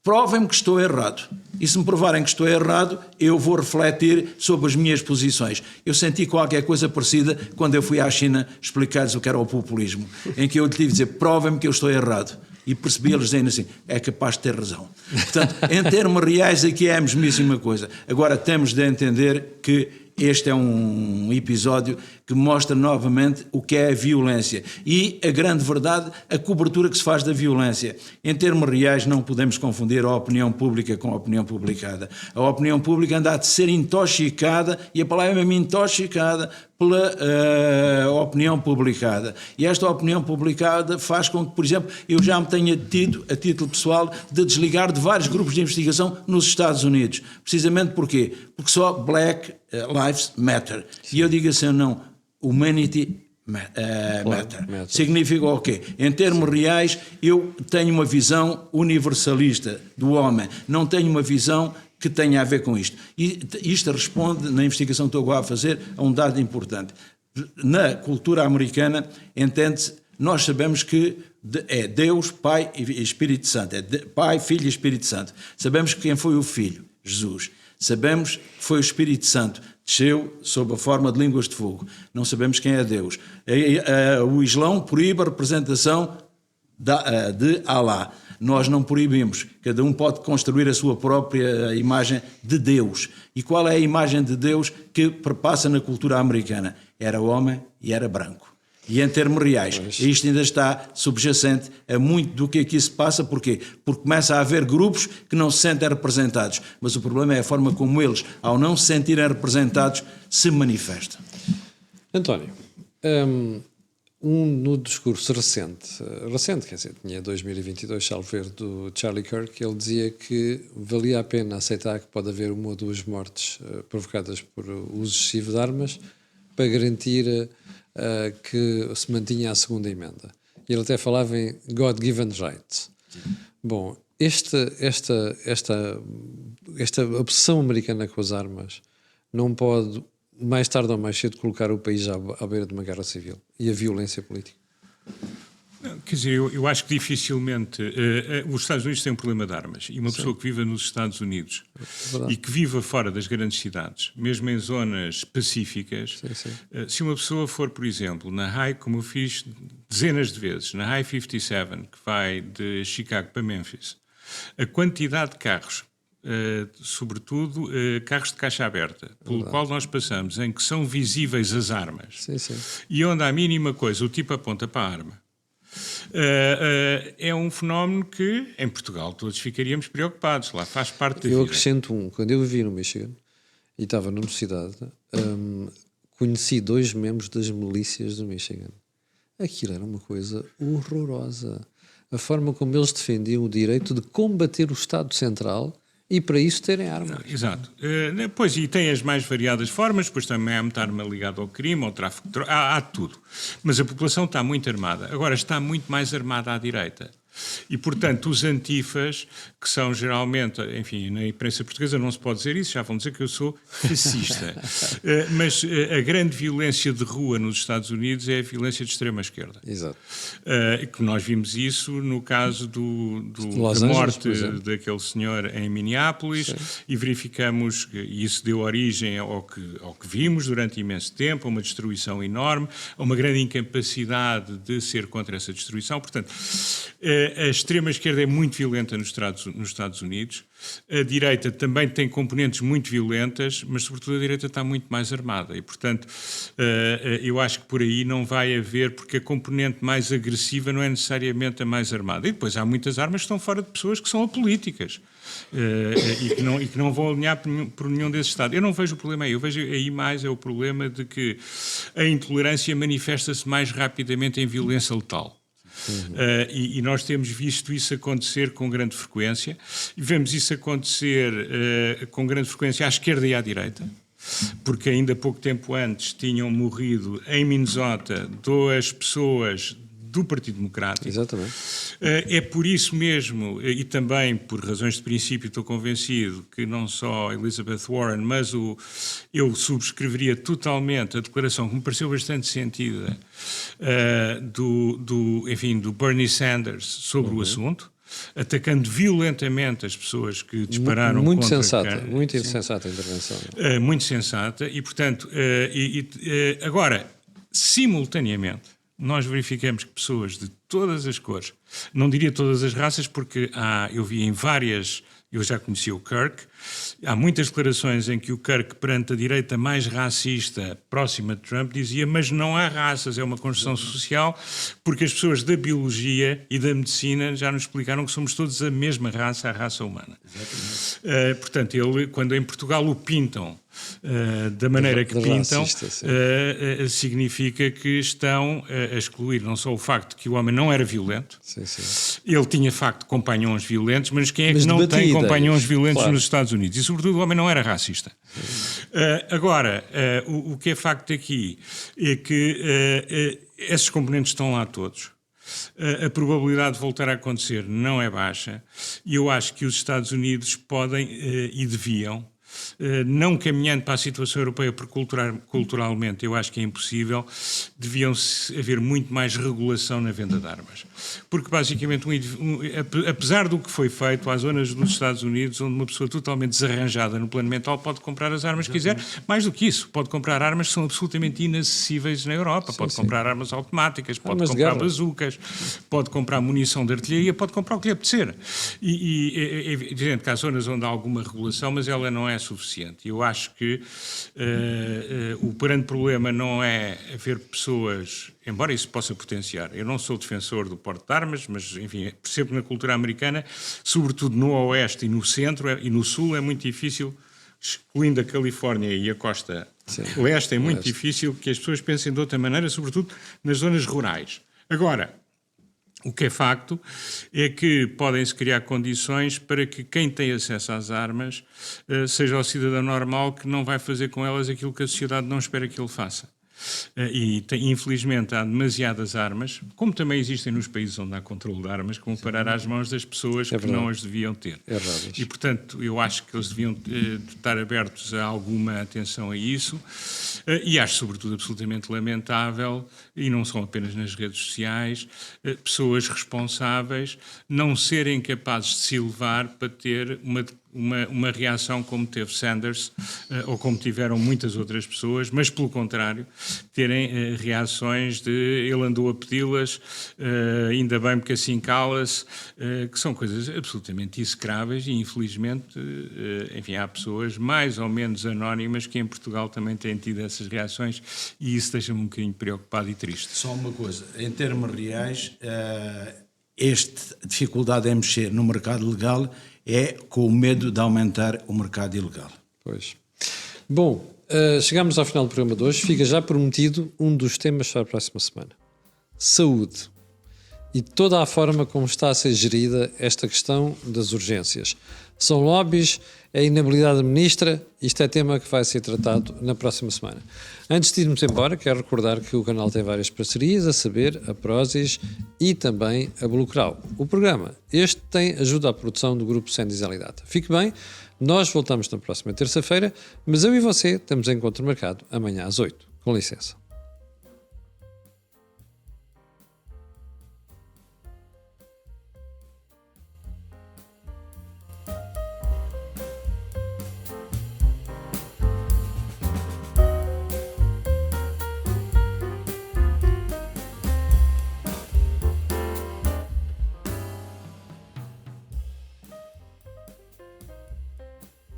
Provem-me que estou errado. E se me provarem que estou errado, eu vou refletir sobre as minhas posições. Eu senti qualquer coisa parecida quando eu fui à China explicar-lhes o que era o populismo, em que eu lhe tive de dizer, provem-me que eu estou errado. E percebi eles dizendo assim, é capaz de ter razão. Portanto, em termos reais, aqui é a mesmíssima coisa. Agora, temos de entender que este é um episódio que mostra novamente o que é a violência e a grande verdade, a cobertura que se faz da violência. Em termos reais não podemos confundir a opinião pública com a opinião publicada. A opinião pública anda a ser intoxicada, e a palavra é mesmo intoxicada, pela opinião publicada. E esta opinião publicada faz com que, por exemplo, eu já me tenha tido, a título pessoal, de desligar de vários grupos de investigação nos Estados Unidos. Precisamente porquê? Porque só Black Lives Matter. E eu digo assim, não, Humanity Matter. Significa o quê? Em termos reais, eu tenho uma visão universalista do homem, não tenho uma visão que tenha a ver com isto. E isto responde, na investigação que estou agora a fazer, a um dado importante. Na cultura americana, entende-se, nós sabemos que é Deus, Pai e Espírito Santo. É Pai, Filho e Espírito Santo. Sabemos quem foi o Filho, Jesus. Sabemos que foi o Espírito Santo. Desceu sob a forma de línguas de fogo. Não sabemos quem é Deus. O Islão proíbe a representação de Alá. Nós não proibimos. Cada um pode construir a sua própria imagem de Deus. E qual é a imagem de Deus que perpassa na cultura americana? Era homem e era branco. E em termos reais, isto ainda está subjacente a muito do que aqui se passa. Porquê? Porque começa a haver grupos que não se sentem representados. Mas o problema é a forma como eles, ao não se sentirem representados, se manifestam. António, no discurso recente, quer dizer, tinha 2022, salvo ver, do Charlie Kirk, ele dizia que valia a pena aceitar que pode haver uma ou duas mortes provocadas por uso excessivo de armas para garantir que se mantinha a segunda emenda. E ele até falava em God-given rights. Bom, esta obsessão americana com as armas não pode, mais tarde ou mais cedo, colocar o país à beira de uma guerra civil e a violência política. Quer dizer, eu acho que dificilmente os Estados Unidos têm um problema de armas, e uma pessoa que viva nos Estados Unidos e que viva fora das grandes cidades, mesmo em zonas pacíficas, se uma pessoa for, por exemplo, na High, como eu fiz dezenas de vezes, na High 57, que vai de Chicago para Memphis, a quantidade de carros sobretudo, carros de caixa aberta, pelo qual nós passamos, em que são visíveis as armas, Sim, sim. e onde há a mínima coisa, o tipo aponta para a arma. É um fenómeno que, em Portugal, todos ficaríamos preocupados. Lá faz parte da Eu vida. acrescento quando eu vivi no Michigan e estava na universidade, conheci 2 membros das milícias do Michigan. Aquilo era uma coisa horrorosa. A forma como eles defendiam o direito de combater o Estado Central e para isso terem armas. Exato. Pois, e tem as mais variadas formas, depois também há muita arma ligada ao crime, ao tráfico de drogas, há tudo. Mas a população está muito armada. Agora, está muito mais armada à direita. E, portanto, os antifas, que são geralmente, enfim, na imprensa portuguesa não se pode dizer isso, já vão dizer que eu sou fascista. Mas a grande violência de rua nos Estados Unidos é a violência de extrema-esquerda. Exato. Que nós vimos isso no caso Los da Angeles, morte por exemplo. daquele senhor em Minneapolis, e verificamos que isso deu origem ao que vimos durante imenso tempo, a uma destruição enorme, a uma grande incapacidade de ser contra essa destruição. Portanto, a extrema-esquerda é muito violenta nos Estados Unidos, a direita também tem componentes muito violentas, mas sobretudo a direita está muito mais armada e, portanto, eu acho que por aí não vai haver, porque a componente mais agressiva não é necessariamente a mais armada. E depois há muitas armas que estão fora de pessoas que são apolíticas e que não vão alinhar por nenhum desses Estados. Eu não vejo o problema aí, eu vejo aí mais é o problema de que a intolerância manifesta-se mais rapidamente em violência letal. E nós temos visto isso acontecer com grande frequência, e vemos isso acontecer com grande frequência à esquerda e à direita, porque ainda pouco tempo antes tinham morrido em Minnesota 2 pessoas do Partido Democrático. Exatamente. É por isso mesmo, e também por razões de princípio, estou convencido que não só Elizabeth Warren, mas eu subscreveria totalmente a declaração que me pareceu bastante sentida do Bernie Sanders sobre o assunto, atacando violentamente as pessoas que dispararam muito contra... sensata, muito sensata a intervenção. Muito sensata, e portanto, agora, simultaneamente, nós verificamos que pessoas de todas as cores, não diria todas as raças, porque eu vi em várias, eu já conheci o Kirk, há muitas declarações em que o Kirk, perante a direita mais racista, próxima de Trump, dizia, mas não há raças, é uma construção social, porque as pessoas da biologia e da medicina já nos explicaram que somos todos a mesma raça, a raça humana. Portanto, quando em Portugal o pintam da maneira que pintam, racista, significa que estão a excluir não só o facto que o homem não era violento, Sim. ele tinha, de facto, companhões violentos, mas quem é que não debatia tem companhões ideias, violentos claro. nos Estados Unidos? E, sobretudo, o homem não era racista. Agora, o que é facto aqui é que esses componentes estão lá todos. A probabilidade de voltar a acontecer não é baixa, e eu acho que os Estados Unidos podem e deviam, não caminhando para a situação europeia, porque culturalmente eu acho que é impossível, deviam haver muito mais regulação na venda de armas. Porque basicamente, apesar do que foi feito, há zonas dos Estados Unidos onde uma pessoa totalmente desarranjada no plano mental pode comprar as armas que quiser. Mais do que isso, pode comprar armas que são absolutamente inacessíveis na Europa. Pode comprar armas automáticas, pode Armas de comprar guerra. bazucas, pode comprar munição de artilharia, pode comprar o que lhe apetecer. E é evidente que há zonas onde há alguma regulação, mas ela não é suficiente. Eu acho que o grande problema não é haver pessoas, embora isso possa potenciar. Eu não sou defensor do porte de armas, mas, enfim, percebo que na cultura americana, sobretudo no Oeste e no Centro e no Sul, é muito difícil, excluindo a Califórnia e a costa Leste, é muito difícil que as pessoas pensem de outra maneira, sobretudo nas zonas rurais. Agora, o que é facto é que podem-se criar condições para que quem tem acesso às armas seja o cidadão normal que não vai fazer com elas aquilo que a sociedade não espera que ele faça. Infelizmente há demasiadas armas, como também existem nos países onde há controle de armas, como parar às mãos das pessoas que não as deviam ter. E, portanto, eu acho que eles deviam estar abertos a alguma atenção a isso, e acho, sobretudo, absolutamente lamentável, e não são apenas nas redes sociais, pessoas responsáveis não serem capazes de se elevar para ter uma reação como teve Sanders, ou como tiveram muitas outras pessoas, mas pelo contrário, terem reações de ele andou a pedi-las, ainda bem porque assim cala-se, que são coisas absolutamente execráveis e infelizmente, enfim, há pessoas mais ou menos anónimas que em Portugal também têm tido essas reações e isso deixa-me um bocadinho preocupado e triste. Só uma coisa, em termos reais, esta dificuldade em mexer no mercado legal é com o medo de aumentar o mercado ilegal. Pois. Bom, chegamos ao final do programa de hoje. Fica já prometido um dos temas para a próxima semana. Saúde. E toda a forma como está a ser gerida esta questão das urgências. São lobbies, é a inabilidade da ministra, isto é tema que vai ser tratado na próxima semana. Antes de irmos embora, quero recordar que o canal tem várias parcerias, a saber, a Prozis e também a Blucral. O programa, este tem ajuda à produção do grupo Sendis e Data. Fique bem, nós voltamos na próxima terça-feira, mas eu e você temos encontro marcado amanhã às 8. Com licença.